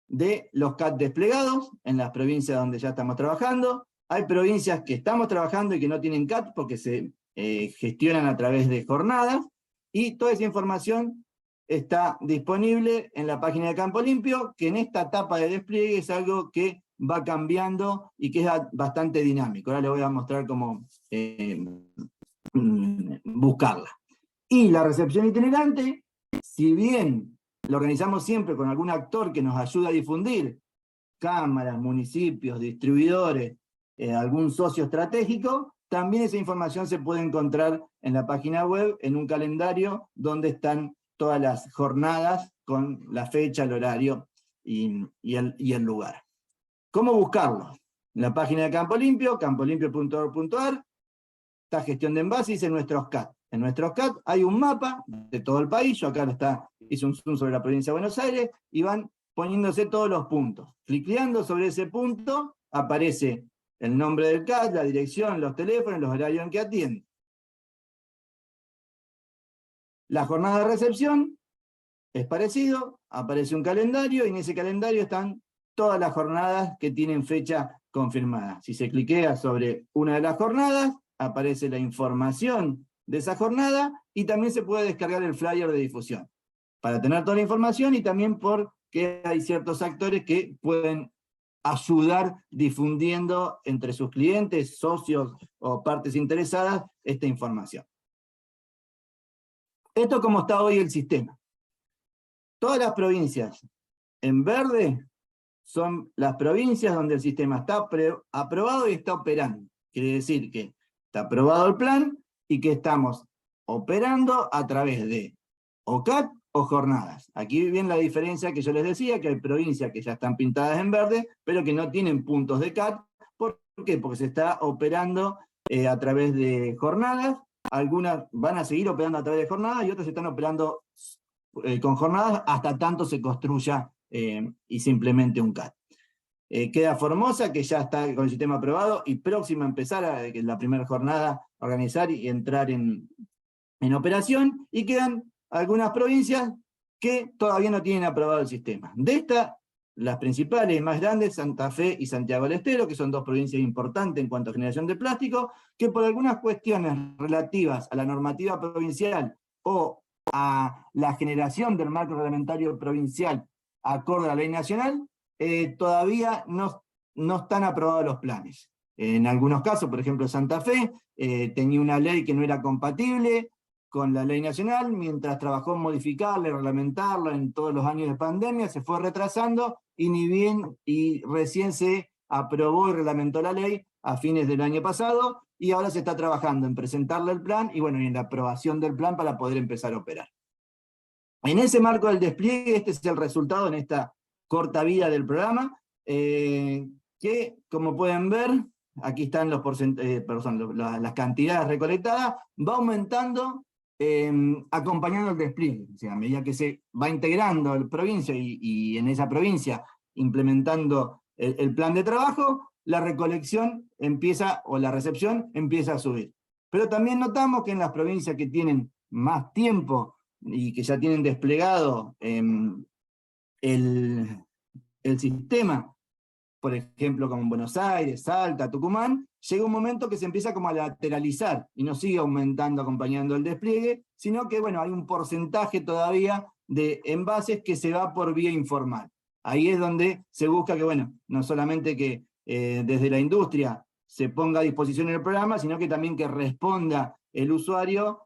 [SPEAKER 1] de los CAT desplegados, en las provincias donde ya estamos trabajando. Hay provincias que estamos trabajando y que no tienen CAT, porque se gestionan a través de jornadas, y toda esa información está disponible en la página de Campo Limpio, que en esta etapa de despliegue es algo que va cambiando y que es bastante dinámico. Ahora les voy a mostrar cómo buscarla. Y la recepción itinerante, si bien lo organizamos siempre con algún actor que nos ayuda a difundir, cámaras, municipios, distribuidores, algún socio estratégico, también esa información se puede encontrar en la página web, en un calendario donde están todas las jornadas con la fecha, el horario y el lugar. ¿Cómo buscarlo? En la página de Campo Limpio, campolimpio.org.ar, está gestión de envases en nuestros CAT. En nuestros CAT hay un mapa de todo el país, yo acá hice un zoom sobre la provincia de Buenos Aires, y van poniéndose todos los puntos. Clicleando sobre ese punto, aparece el nombre del CAT, la dirección, los teléfonos, los horarios en que atiende. La jornada de recepción es parecido, aparece un calendario, y en ese calendario están todas las jornadas que tienen fecha confirmada. Si se cliquea sobre una de las jornadas, aparece la información de esa jornada, y también se puede descargar el flyer de difusión, para tener toda la información, y también porque hay ciertos actores que pueden ayudar difundiendo entre sus clientes, socios o partes interesadas esta información. Esto es como está hoy el sistema. Todas las provincias en verde son las provincias donde el sistema está aprobado y está operando. Quiere decir que está aprobado el plan y que estamos operando a través de o CAT o jornadas. Aquí viene la diferencia que yo les decía, que hay provincias que ya están pintadas en verde, pero que no tienen puntos de CAT. ¿Por qué? Porque se está operando a través de jornadas. Algunas van a seguir operando a través de jornadas y otras están operando con jornadas hasta tanto se construya y se implemente un CAT. Queda Formosa, que ya está con el sistema aprobado y próxima a empezar la primera jornada a organizar y entrar en operación, y quedan algunas provincias que todavía no tienen aprobado el sistema. De estas, las principales y más grandes, Santa Fe y Santiago del Estero, que son dos provincias importantes en cuanto a generación de plástico, que por algunas cuestiones relativas a la normativa provincial o a la generación del marco reglamentario provincial acorde a la ley nacional, todavía no están aprobados los planes. En algunos casos, por ejemplo Santa Fe, tenía una ley que no era compatible con la ley nacional, mientras trabajó en modificarla y reglamentarla en todos los años de pandemia, se fue retrasando, y recién se aprobó y reglamentó la ley a fines del año pasado, y ahora se está trabajando en presentarle el plan, y bueno, y en la aprobación del plan para poder empezar a operar. En ese marco del despliegue, este es el resultado en esta corta vida del programa, que como pueden ver, aquí están los las cantidades recolectadas, va aumentando acompañando el despliegue. O sea, a medida que se va integrando la provincia y en esa provincia implementando el plan de trabajo, la recolección empieza, o la recepción empieza a subir. Pero también notamos que en las provincias que tienen más tiempo y que ya tienen desplegado el sistema, por ejemplo, como en Buenos Aires, Salta, Tucumán, llega un momento que se empieza como a lateralizar y no sigue aumentando acompañando el despliegue, sino que bueno, hay un porcentaje todavía de envases que se va por vía informal. Ahí es donde se busca que, bueno, no solamente que desde la industria se ponga a disposición el programa, sino que también que responda el usuario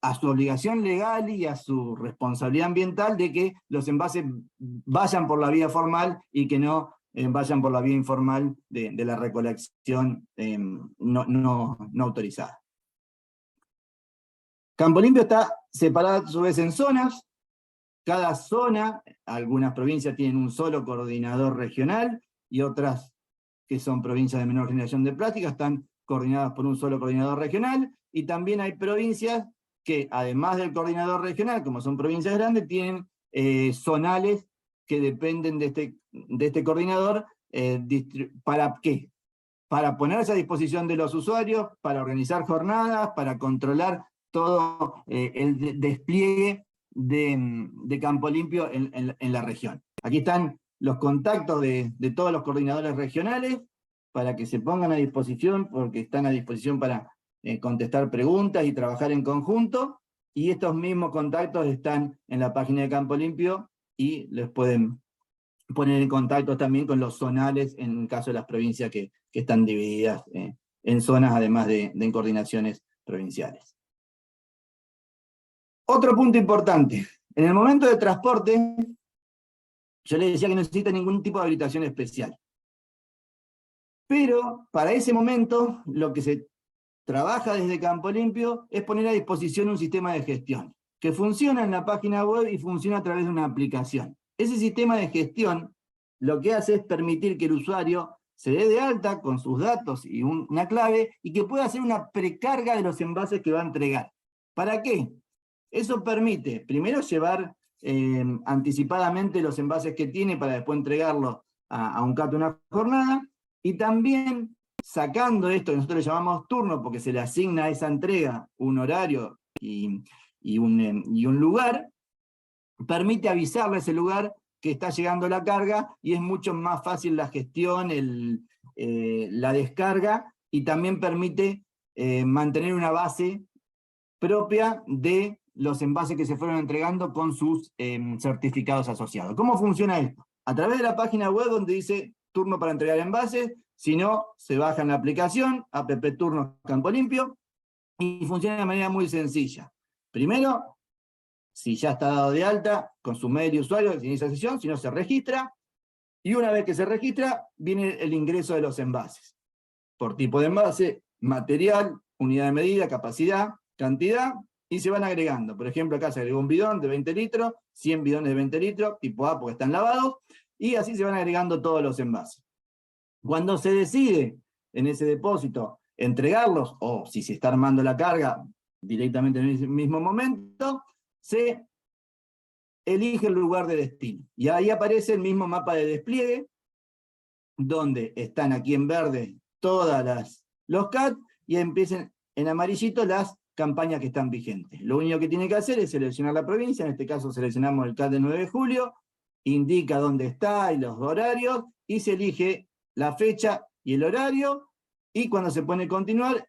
[SPEAKER 1] a su obligación legal y a su responsabilidad ambiental de que los envases vayan por la vía formal y que no vayan por la vía informal de la recolección no autorizada. Campo Limpio está separado a su vez en zonas. Cada zona, algunas provincias tienen un solo coordinador regional y otras que son provincias de menor generación de plástica están coordinadas por un solo coordinador regional, y también hay provincias que además del coordinador regional, como son provincias grandes, tienen zonales que dependen de este coordinador. ¿Para qué? Para ponerse a disposición de los usuarios, para organizar jornadas, para controlar todo el despliegue de Campo Limpio en la región. Aquí están los contactos de todos los coordinadores regionales para que se pongan a disposición, porque están a disposición para contestar preguntas y trabajar en conjunto, y estos mismos contactos están en la página de Campo Limpio y les pueden poner en contacto también con los zonales en caso de las provincias que están divididas en zonas, además de en coordinaciones provinciales. Otro punto importante, en el momento de transporte, yo les decía que no necesita ningún tipo de habilitación especial. Pero para ese momento, lo que se trabaja desde Campo Limpio es poner a disposición un sistema de gestión, que funciona en la página web y funciona a través de una aplicación. Ese sistema de gestión lo que hace es permitir que el usuario se dé de alta con sus datos y una clave, y que pueda hacer una precarga de los envases que va a entregar. ¿Para qué? Eso permite, primero, llevar anticipadamente los envases que tiene para después entregarlos a un CAT, una jornada, y también sacando esto que nosotros le llamamos turno, porque se le asigna a esa entrega un horario y un lugar, permite avisarle a ese lugar que está llegando la carga, y es mucho más fácil la gestión, la descarga, y también permite mantener una base propia de los envases que se fueron entregando con sus certificados asociados. ¿Cómo funciona esto? A través de la página web donde dice turno para entregar envases, si no, se baja en la aplicación, app Turnos Campo Limpio, y funciona de manera muy sencilla. Primero, si ya está dado de alta con su mail de usuario, se inicia sesión, si no se registra, y una vez que se registra, viene el ingreso de los envases. Por tipo de envase, material, unidad de medida, capacidad, cantidad, y se van agregando. Por ejemplo, acá se agregó un bidón de 20 litros, 100 bidones de 20 litros, tipo A porque están lavados, y así se van agregando todos los envases. Cuando se decide en ese depósito entregarlos, o si se está armando la carga directamente en ese mismo momento, se elige el lugar de destino. Y ahí aparece el mismo mapa de despliegue, donde están aquí en verde todas los CAT, y empiezan en amarillito las campañas que están vigentes. Lo único que tiene que hacer es seleccionar la provincia, en este caso seleccionamos el CAT de 9 de julio, indica dónde está y los horarios, y se elige la fecha y el horario, y cuando se pone continuar,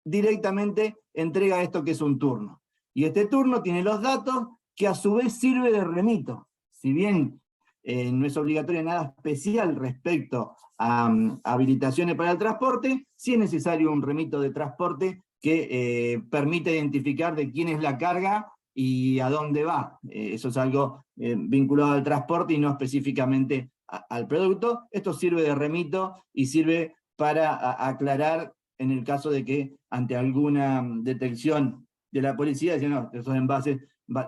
[SPEAKER 1] directamente entrega esto que es un turno. Y este turno tiene los datos que a su vez sirve de remito. Si bien no es obligatorio nada especial respecto a habilitaciones para el transporte, sí es necesario un remito de transporte que permite identificar de quién es la carga y a dónde va. Eso es algo vinculado al transporte y no específicamente al producto. Esto sirve de remito y sirve para aclarar en el caso de que ante alguna detección de la policía, dicen, no, esos envases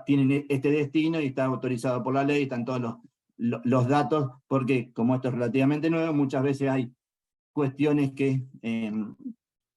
[SPEAKER 1] tienen este destino y está autorizado por la ley, están todos los datos, porque como esto es relativamente nuevo, muchas veces hay cuestiones que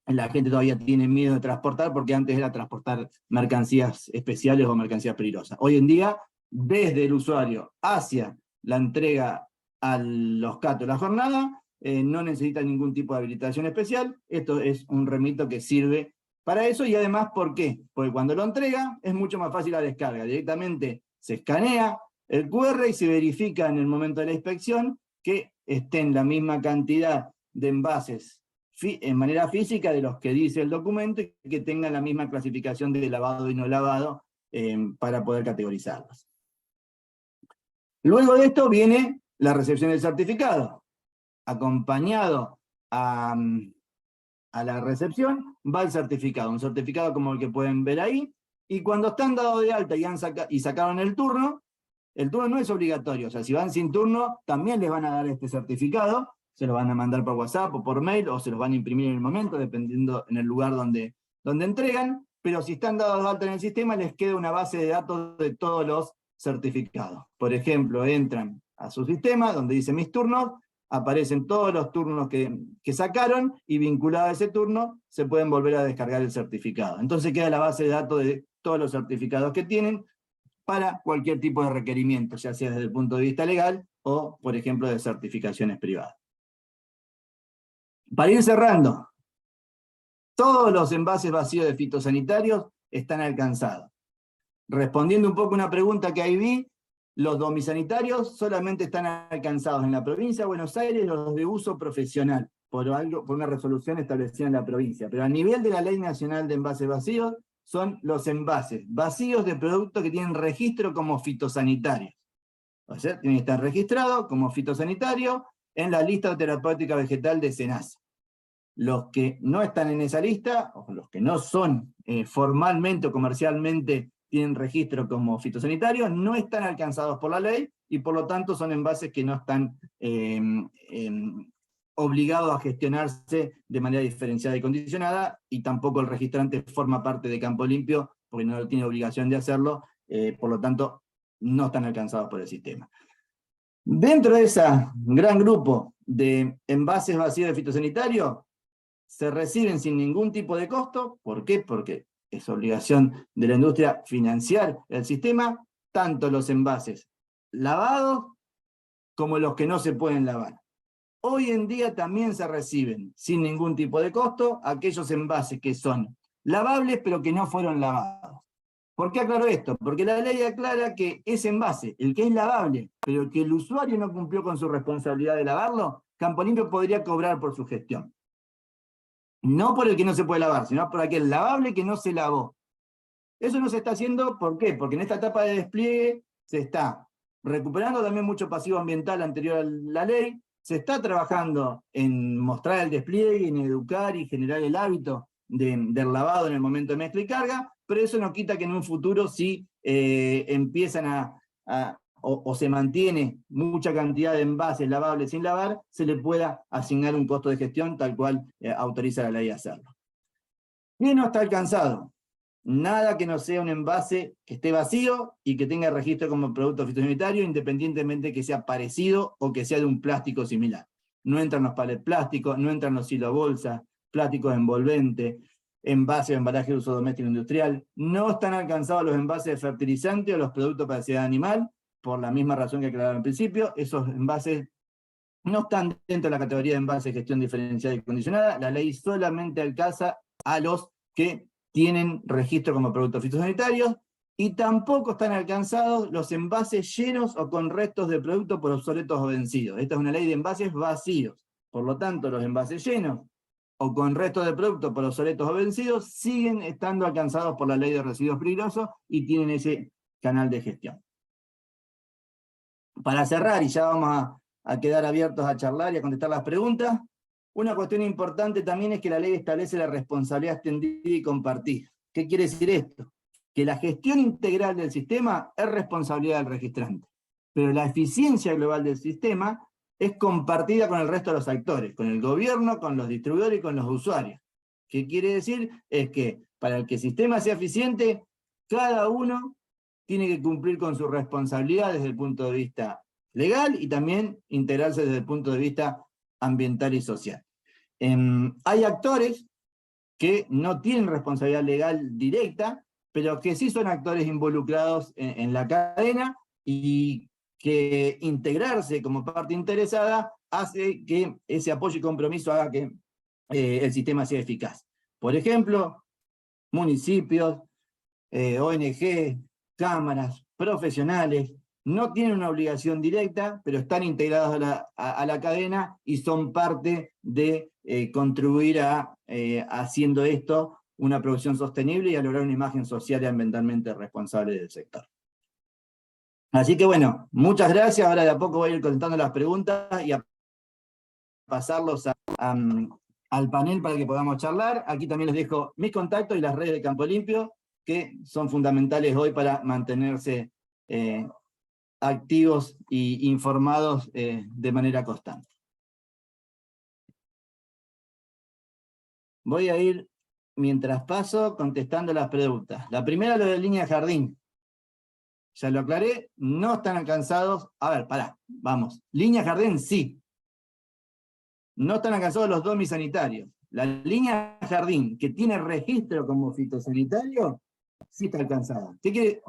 [SPEAKER 1] la gente todavía tiene miedo de transportar, porque antes era transportar mercancías especiales o mercancías peligrosas. Hoy en día, desde el usuario hacia la entrega a los CAT de la jornada, no necesita ningún tipo de habilitación especial. Esto es un remito que sirve para eso, y además, ¿por qué? Porque cuando lo entrega es mucho más fácil la descarga. Directamente se escanea el QR y se verifica en el momento de la inspección que estén la misma cantidad de envases en manera física de los que dice el documento, y que tengan la misma clasificación de lavado y no lavado para poder categorizarlos. Luego de esto viene la recepción del certificado. Acompañado a la recepción va el certificado, un certificado como el que pueden ver ahí, y cuando están dados de alta y sacaron el turno no es obligatorio, o sea, si van sin turno, también les van a dar este certificado, se lo van a mandar por WhatsApp o por mail, o se los van a imprimir en el momento, dependiendo en el lugar donde entregan, pero si están dados de alta en el sistema, les queda una base de datos de todos los certificados. Por ejemplo, entran a su sistema, donde dice mis turnos, aparecen todos los turnos que sacaron, y vinculado a ese turno, se pueden volver a descargar el certificado. Entonces queda la base de datos de todos los certificados que tienen, para cualquier tipo de requerimiento, ya sea desde el punto de vista legal o, por ejemplo, de certificaciones privadas. Para ir cerrando, todos los envases vacíos de fitosanitarios están alcanzados. Respondiendo un poco a una pregunta que ahí vi, los domisanitarios solamente están alcanzados en la provincia de Buenos Aires, los de uso profesional, por una resolución establecida en la provincia. Pero a nivel de la Ley Nacional de Envases Vacíos, son los envases vacíos de productos que tienen registro como fitosanitarios. O sea, tienen que estar registrados como fitosanitario en la lista terapéutica vegetal de SENASA. Los que no están en esa lista, o los que no son formalmente o comercialmente tienen registro como fitosanitarios, no están alcanzados por la ley, y por lo tanto son envases que no están obligados a gestionarse de manera diferenciada y condicionada, y tampoco el registrante forma parte de Campo Limpio, porque no tiene obligación de hacerlo, por lo tanto no están alcanzados por el sistema. Dentro de ese gran grupo de envases vacíos de fitosanitario, se reciben sin ningún tipo de costo. ¿Por qué? Porque es obligación de la industria financiar el sistema, tanto los envases lavados como los que no se pueden lavar. Hoy en día también se reciben sin ningún tipo de costo aquellos envases que son lavables pero que no fueron lavados. ¿Por qué aclaro esto? Porque la ley aclara que ese envase, el que es lavable, pero que el usuario no cumplió con su responsabilidad de lavarlo, Campo Limpio podría cobrar por su gestión. No por el que no se puede lavar, sino por aquel lavable que no se lavó. Eso no se está haciendo, ¿por qué? Porque en esta etapa de despliegue se está recuperando también mucho pasivo ambiental anterior a la ley, se está trabajando en mostrar el despliegue, en educar y generar el hábito del lavado en el momento de mezcla y carga, pero eso no quita que en un futuro, si empiezan o se mantiene mucha cantidad de envases lavables sin lavar, se le pueda asignar un costo de gestión tal cual autoriza la ley a hacerlo. ¿Quién no está alcanzado? Nada que no sea un envase que esté vacío y que tenga registro como producto fitosanitario, independientemente que sea parecido o que sea de un plástico similar. No entran los palets plásticos, no entran los silobolsas, plásticos envolventes, envases o embalaje de uso doméstico industrial. No están alcanzados los envases de fertilizante o los productos para ansiedad animal, por la misma razón que aclaraba al principio. Esos envases no están dentro de la categoría de envases de gestión diferenciada y condicionada. La ley solamente alcanza a los que tienen registro como productos fitosanitarios, y tampoco están alcanzados los envases llenos o con restos de productos por obsoletos o vencidos. Esta es una ley de envases vacíos. Por lo tanto, los envases llenos o con restos de productos por obsoletos o vencidos siguen estando alcanzados por la ley de residuos peligrosos y tienen ese canal de gestión. Para cerrar, y ya vamos a quedar abiertos a charlar y a contestar las preguntas, una cuestión importante también es que la ley establece la responsabilidad extendida y compartida. ¿Qué quiere decir esto? Que la gestión integral del sistema es responsabilidad del registrante, pero la eficiencia global del sistema es compartida con el resto de los actores, con el gobierno, con los distribuidores y con los usuarios. ¿Qué quiere decir? Es que para que el sistema sea eficiente, cada uno tiene que cumplir con su responsabilidad desde el punto de vista legal y también integrarse desde el punto de vista ambiental y social. Hay actores que no tienen responsabilidad legal directa, pero que sí son actores involucrados en la cadena, y que integrarse como parte interesada hace que ese apoyo y compromiso haga que el sistema sea eficaz. Por ejemplo, municipios, ONG, cámaras, profesionales, no tienen una obligación directa, pero están integrados a la cadena y son parte de contribuir a, haciendo esto, una producción sostenible y a lograr una imagen social y ambientalmente responsable del sector. Así que bueno, muchas gracias. Ahora de a poco voy a ir contestando las preguntas y a pasarlos al panel para que podamos charlar. Aquí también les dejo mis contactos y las redes de Campo Limpio, que son fundamentales hoy para mantenerse activos e informados de manera constante. Voy a ir, mientras paso, contestando las preguntas. La primera, lo de línea jardín. Ya lo aclaré, no están alcanzados. A ver, pará, vamos. Línea jardín, sí. No están alcanzados los domisanitarios. La línea jardín, que tiene registro como fitosanitario, sí está alcanzada.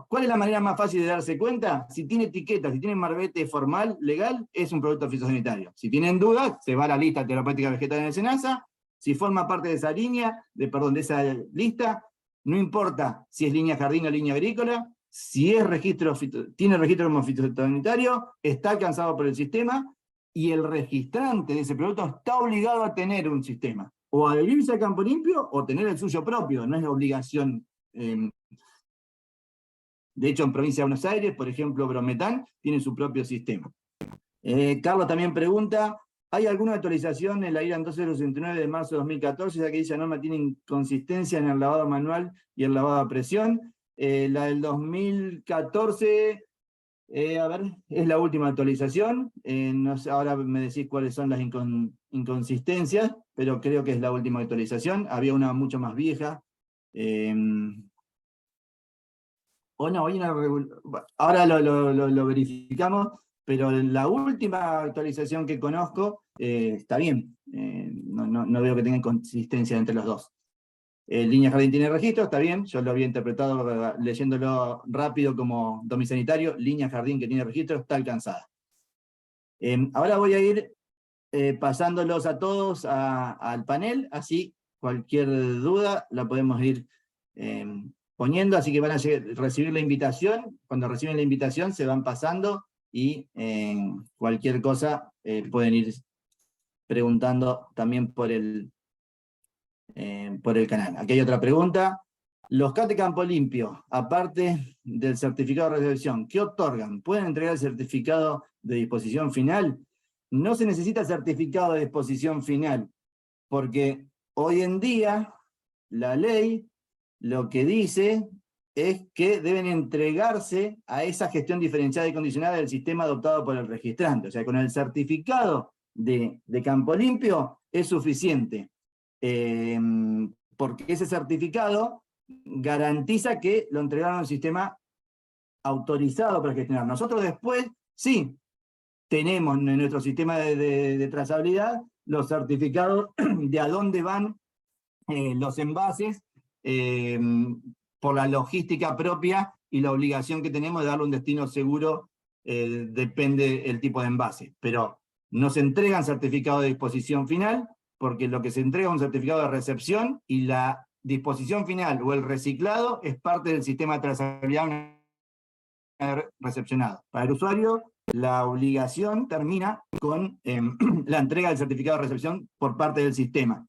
[SPEAKER 1] ¿Cuál es la manera más fácil de darse cuenta? Si tiene etiqueta, si tiene marbete formal, legal, es un producto fitosanitario. Si tienen dudas, se va a la lista terapéutica vegetal en el SENASA. Si forma parte de esa línea, de esa lista, no importa si es línea jardín o línea agrícola, si es tiene registro como fitosanitario, está alcanzado por el sistema, y el registrante de ese producto está obligado a tener un sistema. O adherirse a Campo Limpio o tener el suyo propio, no es obligación. De hecho, en provincia de Buenos Aires, por ejemplo, Brometán tiene su propio sistema. Carlos también pregunta, ¿hay alguna actualización en la IRA 12069 de marzo de 2014, ya que dicha norma tiene inconsistencia en el lavado manual y el lavado a presión? La del 2014, a ver, es la última actualización. No sé, ahora me decís cuáles son las inconsistencias, pero creo que es la última actualización. Había una mucho más vieja. O no, ahora lo verificamos, pero la última actualización que conozco está bien. No veo que tenga inconsistencia entre los dos. Línea jardín tiene registro, está bien, yo lo había interpretado leyéndolo rápido como domisanitario. Línea jardín que tiene registro está alcanzada. Ahora voy a ir pasándolos a todos al panel, así cualquier duda la podemos ir poniendo, así que van a recibir la invitación. Cuando reciben la invitación se van pasando y cualquier cosa pueden ir preguntando también por el canal. Aquí hay otra pregunta. Los CAT de Campo Limpio, aparte del certificado de recepción, ¿qué otorgan? ¿Pueden entregar el certificado de disposición final? No se necesita certificado de disposición final, porque hoy en día la ley lo que dice es que deben entregarse a esa gestión diferenciada y condicionada del sistema adoptado por el registrante. O sea, con el certificado de Campo Limpio es suficiente, porque ese certificado garantiza que lo entregaron a un sistema autorizado para gestionar. Nosotros después, sí, tenemos en nuestro sistema de trazabilidad los certificados de a dónde van los envases, por la logística propia y la obligación que tenemos de darle un destino seguro, depende el tipo de envase. Pero no se entregan certificados de disposición final, porque lo que se entrega es un certificado de recepción, y la disposición final o el reciclado es parte del sistema de trazabilidad recepcionado. Para el usuario, la obligación termina con la entrega del certificado de recepción por parte del sistema.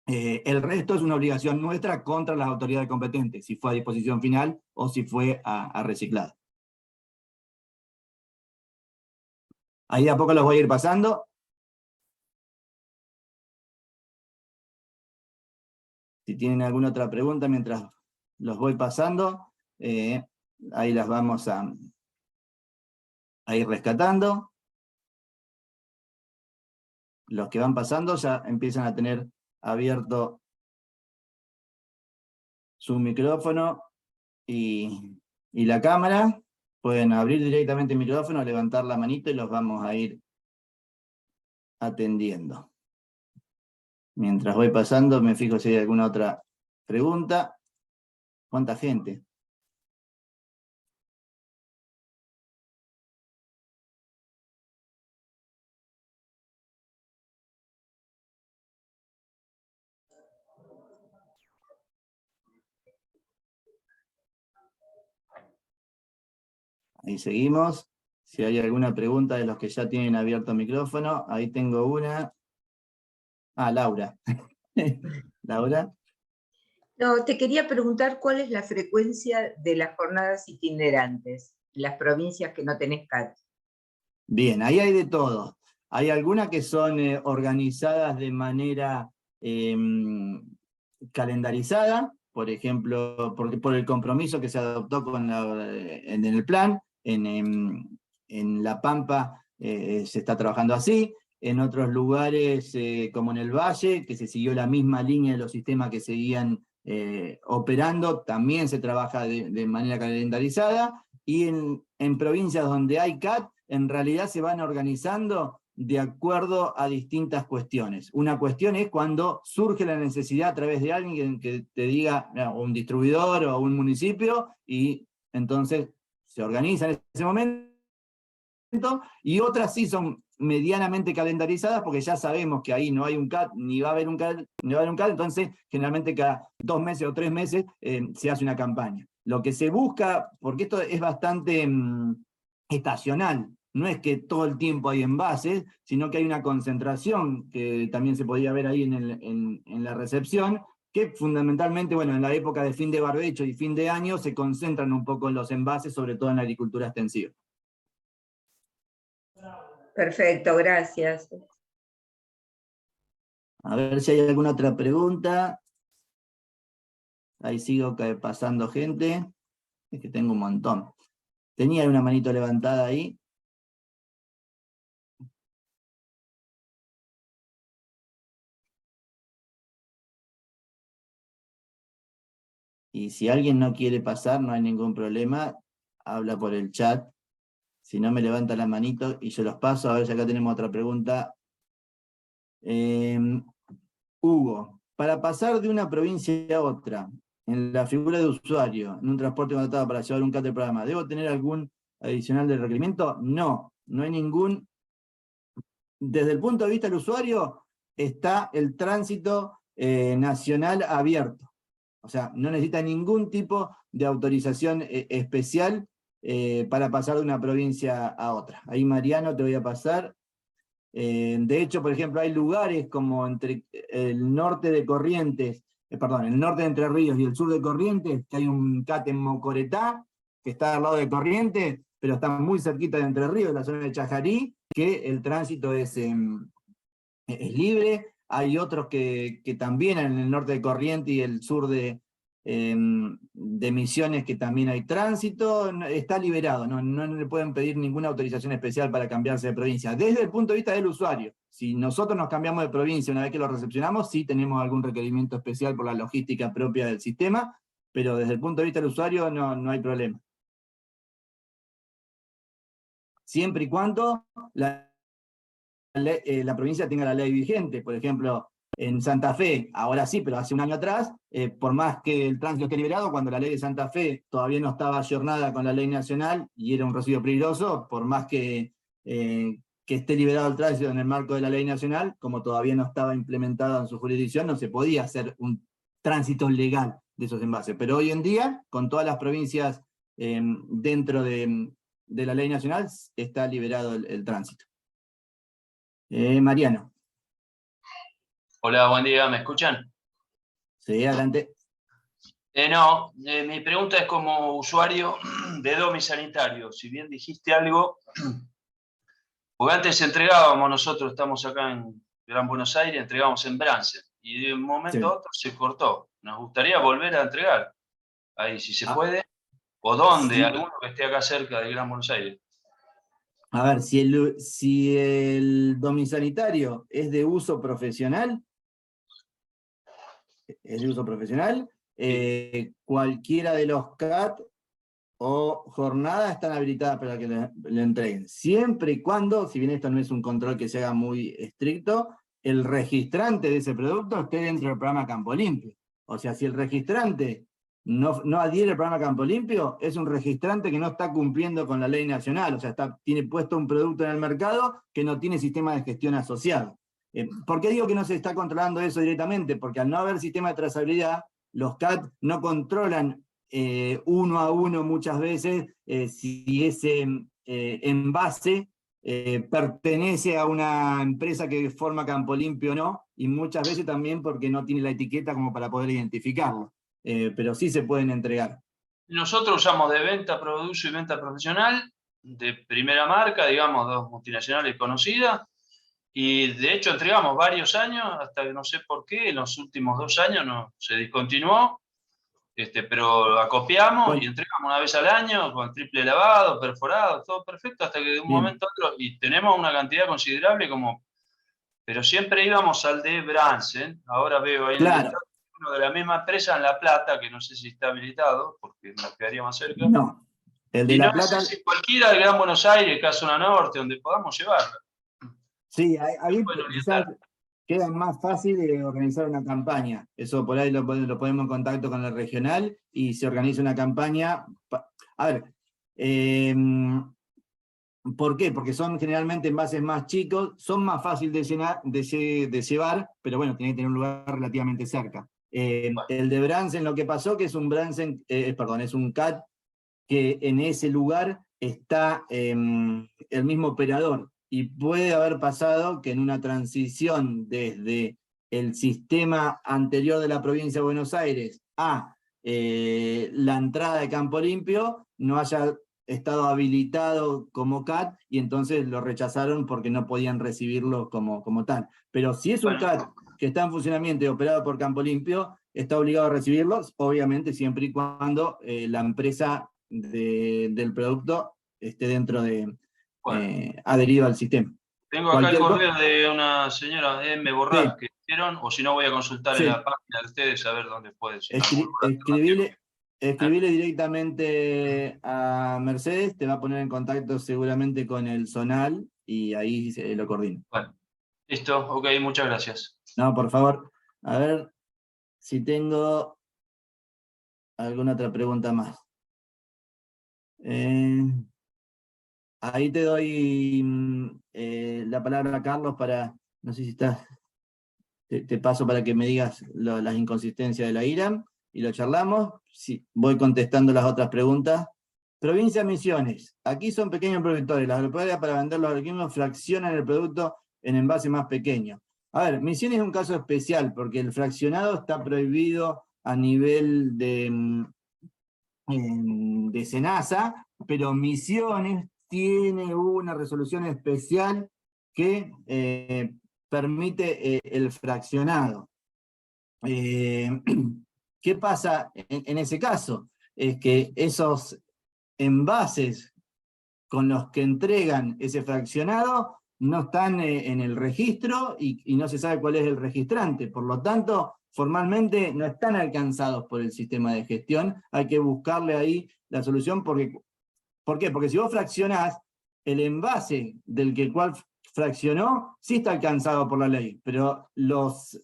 [SPEAKER 1] El resto es una obligación nuestra contra las autoridades competentes, si fue a disposición final o si fue a reciclado. Ahí de a poco los voy a ir pasando. Si tienen alguna otra pregunta mientras los voy pasando, ahí las vamos a ir rescatando. Los que van pasando ya empiezan a tener abierto su micrófono y la cámara. Pueden abrir directamente el micrófono, levantar la manito y los vamos a ir atendiendo. Mientras voy pasando, me fijo si hay alguna otra pregunta. ¿Cuánta gente? Ahí seguimos. Si hay alguna pregunta de los que ya tienen abierto el micrófono, ahí tengo una. Ah, Laura. Laura.
[SPEAKER 2] No, te quería preguntar cuál es la frecuencia de las jornadas itinerantes en las provincias que no tenés CAT.
[SPEAKER 1] Bien, ahí hay de todo. Hay algunas que son organizadas de manera calendarizada, por ejemplo, por el compromiso que se adoptó en el plan. En La Pampa se está trabajando así. En otros lugares, como en el Valle, que se siguió la misma línea de los sistemas que seguían operando, también se trabaja de manera calendarizada. Y en provincias donde hay CAT, en realidad se van organizando de acuerdo a distintas cuestiones. Una cuestión es cuando surge la necesidad a través de alguien que te diga, o un distribuidor o un municipio, y entonces se organiza en ese momento, y otras sí son medianamente calendarizadas porque ya sabemos que ahí no hay un CAT, ni va a haber un CAT, entonces generalmente cada 2 meses o 3 meses se hace una campaña. Lo que se busca, porque esto es bastante estacional, no es que todo el tiempo hay envases, sino que hay una concentración que también se podía ver ahí en la recepción, que fundamentalmente, bueno, en la época de fin de barbecho y fin de año se concentran un poco en los envases, sobre todo en la agricultura extensiva.
[SPEAKER 2] Perfecto, gracias.
[SPEAKER 1] A ver si hay alguna otra pregunta. Ahí sigo pasando gente. Es que tengo un montón. Tenía una manito levantada ahí. Y si alguien no quiere pasar, no hay ningún problema. Habla por el chat. Si no, me levanta la manito y yo los paso. A ver si acá tenemos otra pregunta. Hugo, para pasar de una provincia a otra, en la figura de usuario, en un transporte contratado para llevar un CAT del programa, ¿debo tener algún adicional de requerimiento? No, no hay ningún. Desde el punto de vista del usuario, está el tránsito nacional abierto. O sea, no necesita ningún tipo de autorización especial para pasar de una provincia a otra. Ahí, Mariano, te voy a pasar. De hecho, por ejemplo, hay lugares como entre el norte de Corrientes, el norte de Entre Ríos y el sur de Corrientes, que hay un CAT en Mocoretá, que está al lado de Corrientes, pero está muy cerquita de Entre Ríos, la zona de Chajarí, que el tránsito es libre. Hay otros que también en el norte de Corrientes y el sur de Misiones, que también hay tránsito. Está liberado, no le pueden pedir ninguna autorización especial para cambiarse de provincia. Desde el punto de vista del usuario, si nosotros nos cambiamos de provincia una vez que lo recepcionamos, sí tenemos algún requerimiento especial por la logística propia del sistema, pero desde el punto de vista del usuario no hay problema. Siempre y cuando la provincia tenga la ley vigente. Por ejemplo, en Santa Fe, ahora sí, pero hace un año atrás, por más que el tránsito esté liberado, cuando la ley de Santa Fe todavía no estaba ayornada con la ley nacional y era un residuo peligroso, por más que esté liberado el tránsito en el marco de la ley nacional, como todavía no estaba implementada en su jurisdicción, no se podía hacer un tránsito legal de esos envases. Pero hoy en día, con todas las provincias dentro de la ley nacional, está liberado el tránsito. Mariano.
[SPEAKER 3] Hola, buen día, ¿me escuchan?
[SPEAKER 1] Sí, adelante.
[SPEAKER 3] Mi pregunta es como usuario de Domisanitario. Si bien dijiste algo, porque antes entregábamos, nosotros estamos acá en Gran Buenos Aires, entregamos en Bransen, y de un momento a otro se cortó. Nos gustaría volver a entregar, ahí si se puede, o dónde,
[SPEAKER 1] Sí.
[SPEAKER 3] alguno que esté acá cerca de Gran Buenos Aires.
[SPEAKER 1] A ver, si el Domisanitario es de uso profesional, cualquiera de los CAT o jornadas están habilitadas para que le entreguen. Siempre y cuando, si bien esto no es un control que se haga muy estricto, el registrante de ese producto esté dentro del programa Campo Limpio. O sea, si el registrante no adhiere al programa Campo Limpio, es un registrante que no está cumpliendo con la ley nacional, o sea, tiene puesto un producto en el mercado que no tiene sistema de gestión asociado. ¿Por qué digo que no se está controlando eso directamente? Porque al no haber sistema de trazabilidad, los CAT no controlan uno a uno muchas veces si ese envase pertenece a una empresa que forma Campo Limpio o no, y muchas veces también porque no tiene la etiqueta como para poder identificarlo. Pero sí se pueden entregar.
[SPEAKER 3] Nosotros usamos de venta, uso y venta profesional, de primera marca, digamos, dos multinacionales conocidas, y de hecho entregamos varios años, hasta que no sé por qué, en los últimos 2 años no, se discontinuó, pero acopiamos
[SPEAKER 1] Bueno,
[SPEAKER 3] y entregamos una vez al año con triple lavado, perforado, todo perfecto, hasta que de un
[SPEAKER 1] bien.
[SPEAKER 3] momento a otro, y tenemos una cantidad considerable pero siempre íbamos al de Bransen, ahora veo ahí
[SPEAKER 1] Claro.
[SPEAKER 3] el uno de la misma empresa en La Plata, que no sé si está habilitado, porque nos quedaría más cerca.
[SPEAKER 1] No, el de
[SPEAKER 3] Y no
[SPEAKER 1] La Plata.
[SPEAKER 3] sé si cualquiera del Gran Buenos Aires, Zona Norte, donde podamos llevarla.
[SPEAKER 1] Sí, ahí
[SPEAKER 3] Pueden
[SPEAKER 1] quizás
[SPEAKER 3] orientar.
[SPEAKER 1] queda más fácil de organizar una campaña. Eso por ahí lo ponemos en contacto con la regional y se organiza una campaña. A ver, ¿por qué? Porque son generalmente envases más chicos, son más fáciles de llevar, pero bueno, tiene que tener un lugar relativamente cerca. El de Bransen, lo que pasó que es un Bransen, es un CAT que en ese lugar está el mismo operador, y puede haber pasado que en una transición desde el sistema anterior de la provincia de Buenos Aires a la entrada de Campo Limpio no haya estado habilitado como CAT, y entonces lo rechazaron porque no podían recibirlo como tal. Pero si es un CAT que está en funcionamiento y operado por Campo Limpio, está obligado a recibirlos, obviamente siempre y cuando la empresa del producto esté dentro de adherido al sistema.
[SPEAKER 3] Tengo acá el
[SPEAKER 1] Cualquier cosa.
[SPEAKER 3] correo de una señora M. Borrás
[SPEAKER 1] Sí,
[SPEAKER 3] que hicieron, o si no voy a consultar en
[SPEAKER 1] sí.
[SPEAKER 3] la página de ustedes a ver dónde pueden. Si no,
[SPEAKER 1] Escribile directamente a Mercedes, te va a poner en contacto seguramente con el Zonal y ahí lo coordina.
[SPEAKER 3] Bueno, listo, ok, muchas gracias.
[SPEAKER 1] No, por favor, a ver si tengo alguna otra pregunta más. Ahí te doy la palabra a Carlos para, no sé si estás, te paso para que me digas las inconsistencias de la IRAM y lo charlamos. Sí, voy contestando las otras preguntas. Provincia Misiones. Aquí son pequeños productores. Las agropecuarias para vender los agroquímicos fraccionan el producto en envase más pequeño. A ver, Misiones es un caso especial porque el fraccionado está prohibido a nivel de SENASA, pero Misiones tiene una resolución especial que permite el fraccionado. ¿Qué pasa en ese caso? Es que esos envases con los que entregan ese fraccionado no están en el registro y no se sabe cuál es el registrante. Por lo tanto, formalmente no están alcanzados por el sistema de gestión, hay que buscarle ahí la solución, ¿por qué? Porque si vos fraccionás, el envase del cual fraccionó sí está alcanzado por la ley, pero los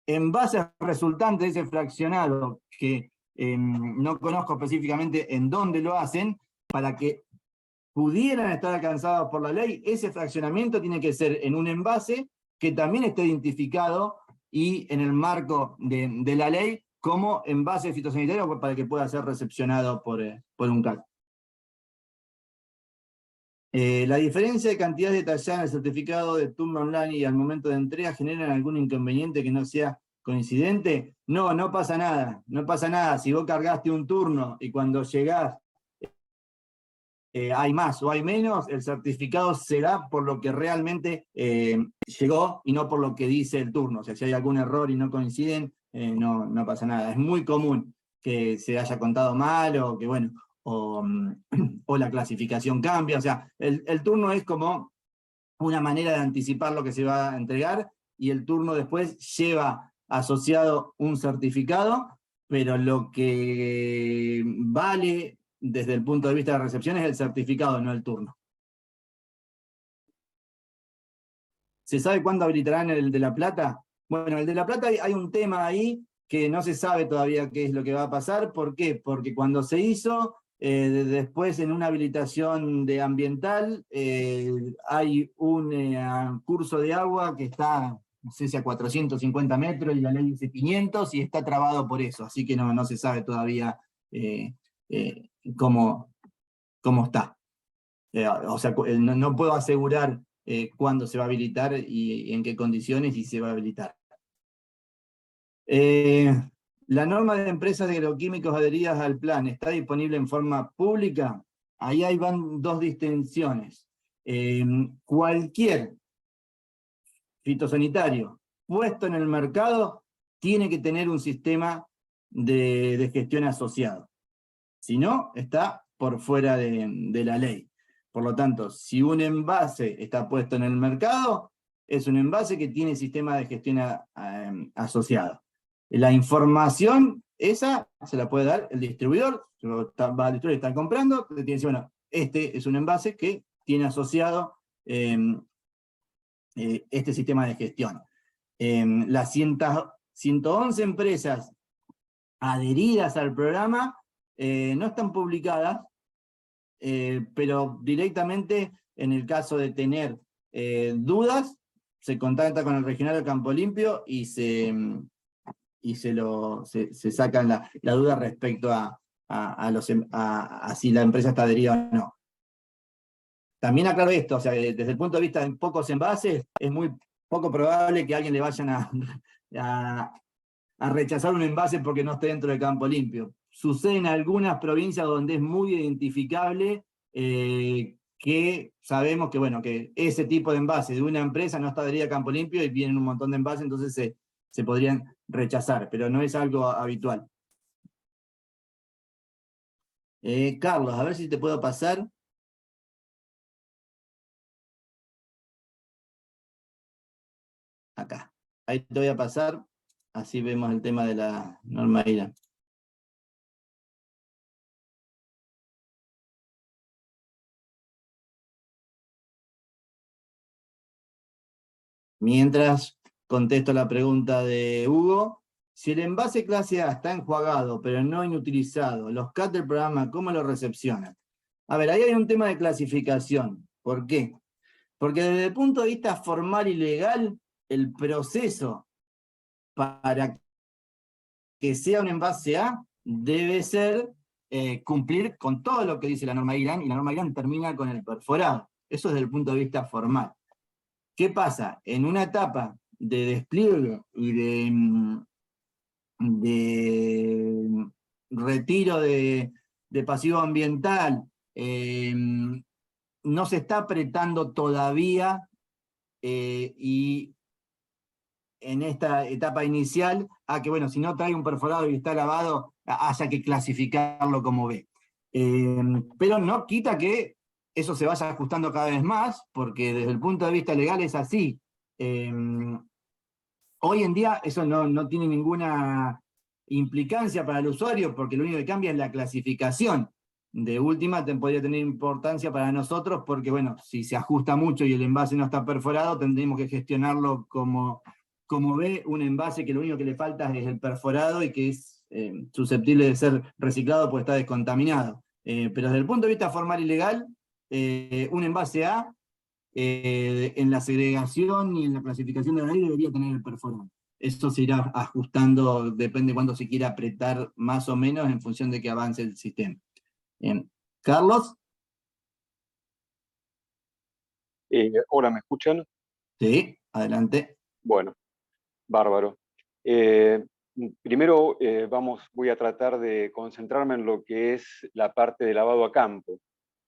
[SPEAKER 1] envases resultantes de ese fraccionado, que no conozco específicamente en dónde lo hacen, para que pudieran estar alcanzados por la ley, ese fraccionamiento tiene que ser en un envase que también esté identificado y en el marco de la ley como envase fitosanitario para que pueda ser recepcionado por un CAC. ¿La diferencia de cantidad detallada en el certificado de turno online y al momento de entrega generan algún inconveniente que no sea coincidente? No, no pasa nada, no pasa nada. Si vos cargaste un turno y cuando llegás hay más o hay menos, el certificado se da por lo que realmente llegó y no por lo que dice el turno. O sea, si hay algún error y no coinciden, no pasa nada. Es muy común que se haya contado mal o que, bueno, o la clasificación cambia. O sea, el turno es como una manera de anticipar lo que se va a entregar y el turno después lleva asociado un certificado, pero lo que vale desde el punto de vista de recepción es el certificado, no el turno. ¿Se sabe cuándo habilitarán el de La Plata? Bueno, el de La Plata hay un tema ahí que no se sabe todavía qué es lo que va a pasar. ¿Por qué? Porque cuando se hizo, después en una habilitación de ambiental, hay un curso de agua que está, no sé si a 450 metros y la ley dice 500 y está trabado por eso, así que no se sabe todavía cómo está. O sea, no puedo asegurar cuándo se va a habilitar y en qué condiciones y se va a habilitar. La norma de empresas de agroquímicos adheridas al plan está disponible en forma pública. Ahí van dos distinciones. Cualquier fitosanitario puesto en el mercado tiene que tener un sistema de gestión asociado. Si no, está por fuera de la ley. Por lo tanto, si un envase está puesto en el mercado, es un envase que tiene sistema de gestión asociado. La información, esa se la puede dar el distribuidor, va al distribuidor y está comprando, le tiene que decir, bueno, este es un envase que tiene asociado este sistema de gestión. Las 111 empresas adheridas al programa no están publicadas, pero directamente en el caso de tener dudas, se contacta con el regional de Campo Limpio y se sacan la duda respecto a si la empresa está adherida o no. También aclaro esto, o sea, desde el punto de vista de pocos envases, es muy poco probable que a alguien le vayan a rechazar un envase porque no esté dentro del Campo Limpio. Sucede en algunas provincias donde es muy identificable que sabemos que, bueno, que ese tipo de envase de una empresa no está adherida a Campo Limpio y vienen un montón de envases, entonces se podrían rechazar, pero no es algo habitual. Carlos, a ver si te puedo pasar. Acá. Ahí te voy a pasar, así vemos el tema de la norma IRA. Mientras contesto la pregunta de Hugo, si el envase clase A está enjuagado pero no inutilizado, los CAT del programa, ¿cómo lo recepcionan? A ver, ahí hay un tema de clasificación. ¿Por qué? Porque desde el punto de vista formal y legal, el proceso para que sea un envase A debe ser cumplir con todo lo que dice la norma IRAN, y la norma IRAN termina con el perforado. Eso desde el punto de vista formal. ¿Qué pasa? En una etapa de despliegue y de retiro de pasivo ambiental, no se está apretando todavía y en esta etapa inicial a que, bueno, si no trae un perforado y está lavado, haya que clasificarlo como B. Pero no quita que eso se vaya ajustando cada vez más, porque desde el punto de vista legal es así. Hoy en día eso no tiene ninguna implicancia para el usuario, porque lo único que cambia es la clasificación. De última podría tener importancia para nosotros, porque bueno, si se ajusta mucho y el envase no está perforado, tendríamos que gestionarlo como ve un envase que lo único que le falta es el perforado y que es susceptible de ser reciclado porque está descontaminado. Pero desde el punto de vista formal y legal, un envase A en la segregación y en la clasificación de la ley debería tener el perforado. Eso se irá ajustando, depende de cuándo se quiera apretar más o menos en función de que avance el sistema. Bien. Carlos.
[SPEAKER 4] Hola, ¿me escuchan?
[SPEAKER 1] Sí, adelante.
[SPEAKER 4] Bueno, bárbaro. Eh, Primero voy a tratar de concentrarme en lo que es la parte de lavado a campo,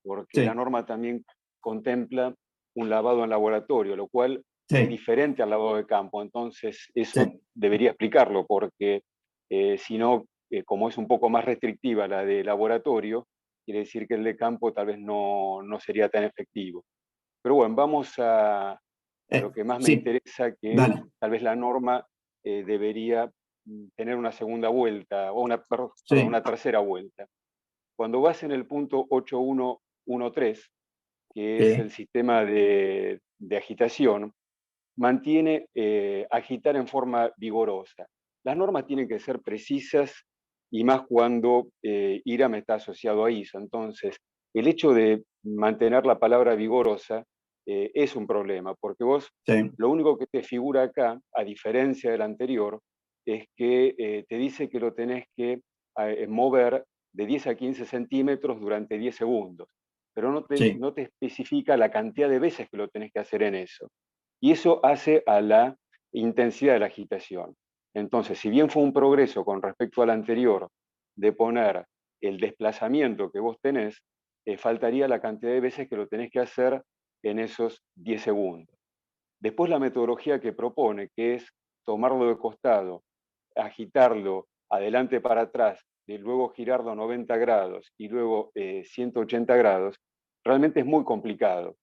[SPEAKER 4] porque la
[SPEAKER 1] Sí,
[SPEAKER 4] norma también contempla un lavado en laboratorio, lo cual es
[SPEAKER 1] sí,
[SPEAKER 4] diferente al lavado de campo. Entonces, eso
[SPEAKER 1] sí,
[SPEAKER 4] debería explicarlo, porque si no, como es un poco más restrictiva la de laboratorio, quiere decir que el de campo tal vez no sería tan efectivo. Pero bueno, vamos a lo que más me
[SPEAKER 1] sí,
[SPEAKER 4] interesa, que es
[SPEAKER 1] dale.
[SPEAKER 4] tal vez la norma debería tener una segunda vuelta, o perdón,
[SPEAKER 1] Sí,
[SPEAKER 4] una tercera vuelta. Cuando vas en el punto 8113, que es el
[SPEAKER 1] sí,
[SPEAKER 4] sistema de agitación, mantiene agitar en forma vigorosa. Las normas tienen que ser precisas y más cuando IRAM está asociado a ISO. Entonces, el hecho de mantener la palabra vigorosa es un problema, porque vos
[SPEAKER 1] sí,
[SPEAKER 4] lo único que te figura acá, a diferencia del anterior, es que te dice que lo tenés que mover de 10 a 15 centímetros durante 10 segundos, pero
[SPEAKER 1] sí,
[SPEAKER 4] no te especifica la cantidad de veces que lo tenés que hacer en eso. Y eso hace a la intensidad de la agitación. Entonces, si bien fue un progreso con respecto al anterior de poner el desplazamiento que vos tenés, faltaría la cantidad de veces que lo tenés que hacer en esos 10 segundos. Después la metodología que propone, que es tomarlo de costado, agitarlo adelante para atrás, y luego girarlo 90 grados y luego 180 grados, realmente es muy complicado,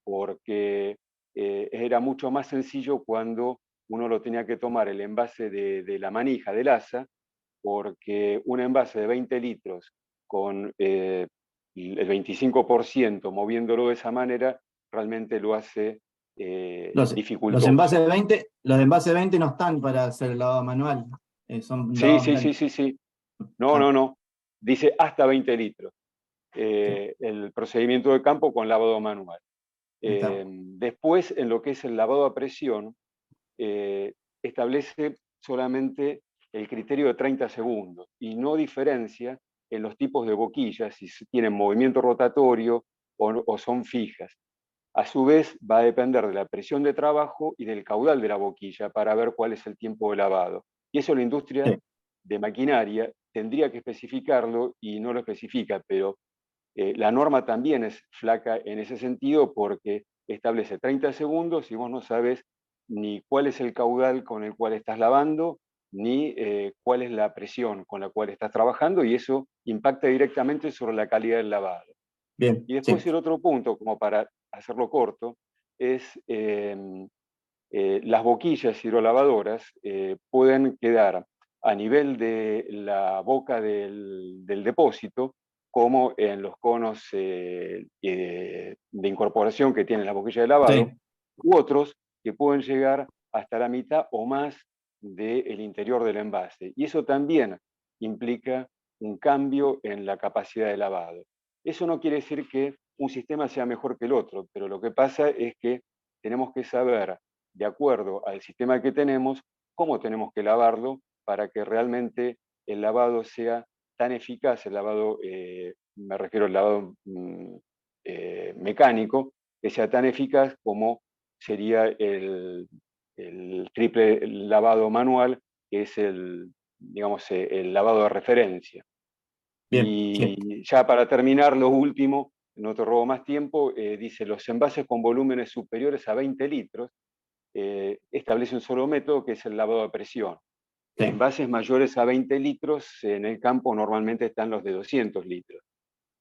[SPEAKER 4] porque era mucho más sencillo cuando uno lo tenía que tomar el envase de la manija del asa, porque un envase de 20 litros con el 25% moviéndolo de esa manera, realmente lo hace
[SPEAKER 1] los
[SPEAKER 4] dificultoso.
[SPEAKER 1] envases de 20, los envases de 20 no están para hacer el lavado manual, son
[SPEAKER 4] Sí,
[SPEAKER 1] lavados
[SPEAKER 4] sí, sí,
[SPEAKER 1] mecánicos.
[SPEAKER 4] sí, sí. No,
[SPEAKER 1] Ah,
[SPEAKER 4] no, no. Dice hasta 20 litros.
[SPEAKER 1] sí,
[SPEAKER 4] El procedimiento de campo con lavado manual.
[SPEAKER 1] está.
[SPEAKER 4] Después, en lo que es el lavado a presión, eh, establece solamente el criterio de 30 segundos y no diferencia en los tipos de boquillas, si tienen movimiento rotatorio o son fijas. A su vez, va a depender de la presión de trabajo y del caudal de la boquilla para ver cuál es el tiempo de lavado. Y eso la industria
[SPEAKER 1] Sí,
[SPEAKER 4] de maquinaria tendría que especificarlo y no lo especifica, pero la norma también es flaca en ese sentido porque establece 30 segundos y vos no sabes ni cuál es el caudal con el cual estás lavando, ni cuál es la presión con la cual estás trabajando, y eso impacta directamente sobre la calidad del lavado.
[SPEAKER 1] bien,
[SPEAKER 4] Y después
[SPEAKER 1] sí,
[SPEAKER 4] el otro punto, como para hacerlo corto, es las boquillas hidrolavadoras pueden quedar a nivel de la boca del depósito, como en los conos de incorporación que tienen la boquilla de lavado,
[SPEAKER 1] sí,
[SPEAKER 4] u otros que pueden llegar hasta la mitad o más del interior del envase. Y eso también implica un cambio en la capacidad de lavado. Eso no quiere decir que un sistema sea mejor que el otro, pero lo que pasa es que tenemos que saber, de acuerdo al sistema que tenemos, cómo tenemos que lavarlo para que realmente el lavado sea tan eficaz, el lavado, me refiero al lavado mecánico, que sea tan eficaz como sería el triple lavado manual, que es digamos, el lavado de referencia.
[SPEAKER 1] bien, sí,
[SPEAKER 4] Y ya para terminar, lo último, no te robo más tiempo, dice, los envases con volúmenes superiores a 20 litros, establece un solo método que es el lavado a presión.
[SPEAKER 1] sí,
[SPEAKER 4] Envases mayores a 20 litros, en el campo normalmente están los de 200 litros.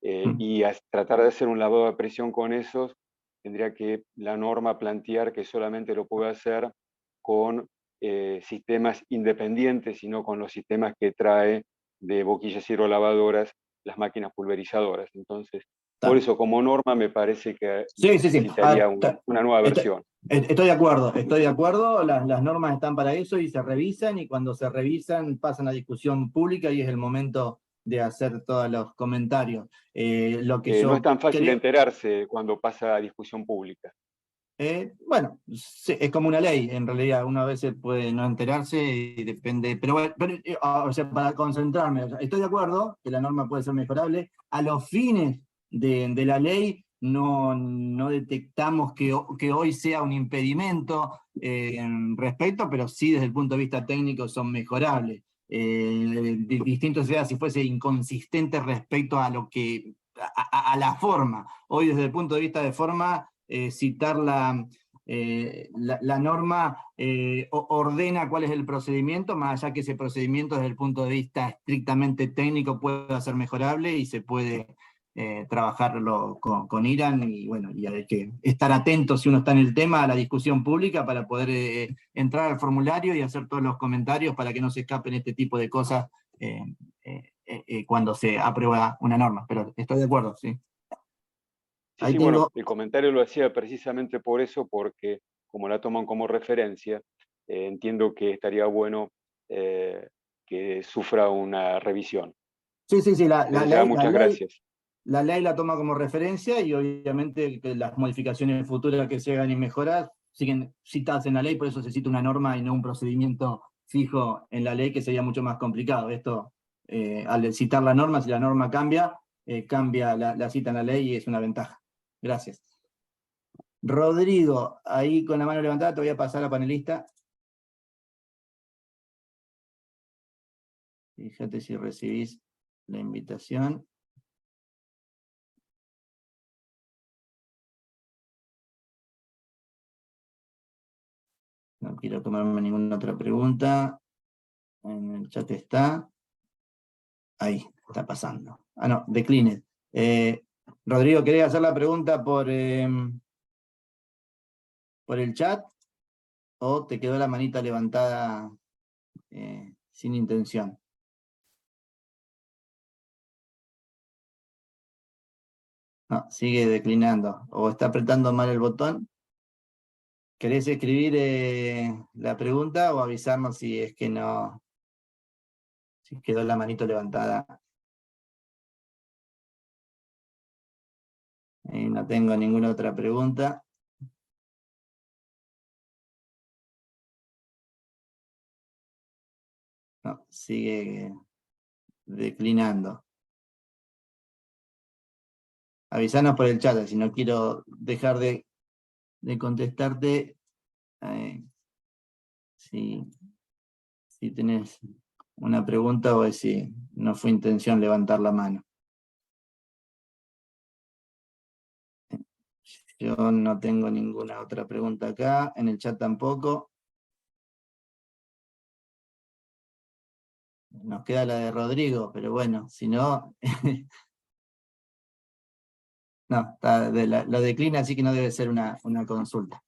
[SPEAKER 1] mm,
[SPEAKER 4] Y a tratar de hacer un lavado a presión con esos, tendría que la norma plantear que solamente lo puede hacer con sistemas independientes, sino con los sistemas que trae de boquillas hidrolavadoras las máquinas pulverizadoras. Entonces, por eso como norma me parece que
[SPEAKER 1] Sí.
[SPEAKER 4] necesitaría una nueva versión.
[SPEAKER 1] Estoy de acuerdo, las normas están para eso y se revisan, y cuando se revisan pasan a discusión pública y es el momento de hacer todos los comentarios. Lo que
[SPEAKER 4] No es tan fácil enterarse cuando pasa a discusión pública.
[SPEAKER 1] Bueno, sí, es como una ley, en realidad, uno a veces puede no enterarse y depende, pero bueno, o sea, para concentrarme, o sea, estoy de acuerdo que la norma puede ser mejorable. A los fines de la ley no detectamos que hoy sea un impedimento en respecto, pero sí desde el punto de vista técnico son mejorables. Distinto sea si fuese inconsistente respecto a lo que, a la forma. Hoy desde el punto de vista de forma, citar la norma ordena cuál es el procedimiento, más allá que ese procedimiento desde el punto de vista estrictamente técnico pueda ser mejorable y se puede trabajarlo con Irán, y bueno, y hay que estar atento, si uno está en el tema, a la discusión pública para poder entrar al formulario y hacer todos los comentarios para que no se escapen este tipo de cosas cuando se aprueba una norma. Pero estoy de acuerdo, sí.
[SPEAKER 4] Sí, bueno, el comentario lo hacía precisamente por eso, porque como la toman como referencia, entiendo que estaría bueno que sufra una revisión.
[SPEAKER 1] Sí,
[SPEAKER 4] Muchas gracias.
[SPEAKER 1] La ley la toma como referencia y obviamente que las modificaciones futuras que se hagan y mejoras siguen citadas en la ley, por eso se cita una norma y no un procedimiento fijo en la ley, que sería mucho más complicado. Esto, al citar la norma, si la norma cambia, cambia la cita en la ley y es una ventaja. Gracias. Rodrigo, ahí con la mano levantada, te voy a pasar a panelista. Fíjate si recibís la invitación. No quiero tomarme ninguna otra pregunta. En el chat está. Ahí, está pasando. Ah, no, decline. Rodrigo, ¿querés hacer la pregunta por el chat? ¿O te quedó la manita levantada sin intención? No, sigue declinando. ¿O está apretando mal el botón? ¿Querés escribir la pregunta o avisarnos si es que no, si quedó la manito levantada? No tengo ninguna otra pregunta. No, sigue declinando. Avisanos por el chat, si no quiero dejar de contestarte. Si tenés una pregunta o si no fue intención levantar la mano. Yo no tengo ninguna otra pregunta acá, en el chat tampoco. Nos queda la de Rodrigo, pero bueno, si no... no, lo declina, así que no debe ser una consulta.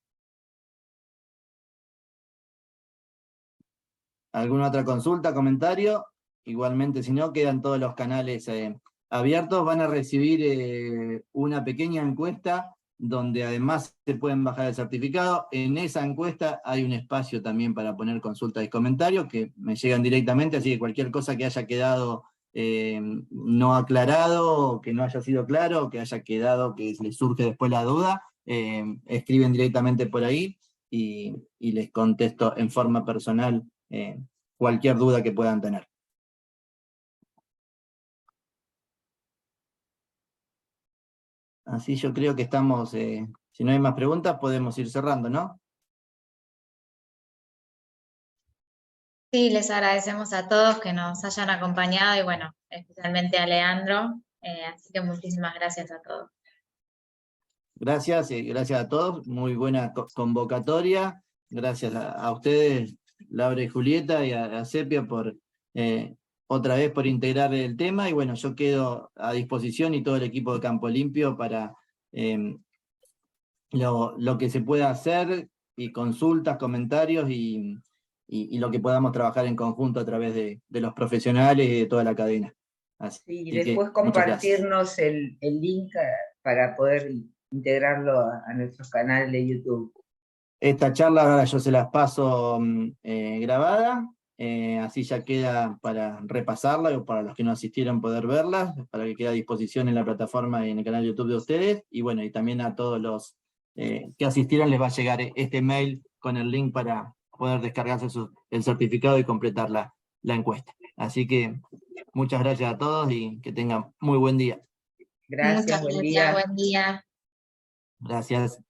[SPEAKER 1] ¿Alguna otra consulta, comentario? Igualmente, si no, quedan todos los canales abiertos. Van a recibir una pequeña encuesta donde además se pueden bajar el certificado. En esa encuesta hay un espacio también para poner consultas y comentarios que me llegan directamente, así que cualquier cosa que haya quedado no aclarado, o que no haya sido claro, o que haya quedado que les surge después la duda, escriben directamente por ahí y les contesto en forma personal cualquier duda que puedan tener. Así yo creo que estamos, si no hay más preguntas, podemos ir cerrando, ¿no?
[SPEAKER 5] Sí, les agradecemos a todos que nos hayan acompañado y bueno, especialmente a Leandro, así que muchísimas gracias a todos.
[SPEAKER 1] Gracias, gracias a todos, muy buena convocatoria, gracias a ustedes, Laura y Julieta, y a Sepia por otra vez por integrar el tema, y bueno, yo quedo a disposición y todo el equipo de Campo Limpio para lo que se pueda hacer, y consultas, comentarios, y y lo que podamos trabajar en conjunto a través de los profesionales y de toda la cadena. Así
[SPEAKER 2] Y
[SPEAKER 1] que,
[SPEAKER 2] después
[SPEAKER 1] muchas gracias.
[SPEAKER 2] compartirnos el link para poder integrarlo a nuestro canal de YouTube.
[SPEAKER 1] Esta charla ahora yo se las paso grabada, así ya queda para repasarla, o para los que no asistieron poder verla, para que quede a disposición en la plataforma y en el canal de YouTube de ustedes, y bueno, y también a todos los que asistieron les va a llegar este mail con el link para poder descargarse el certificado y completar la encuesta. Así que muchas gracias a todos y que tengan muy buen día.
[SPEAKER 2] Gracias,
[SPEAKER 5] Muchas
[SPEAKER 2] buen
[SPEAKER 5] gracias,
[SPEAKER 2] día.
[SPEAKER 5] buen día.
[SPEAKER 1] Gracias.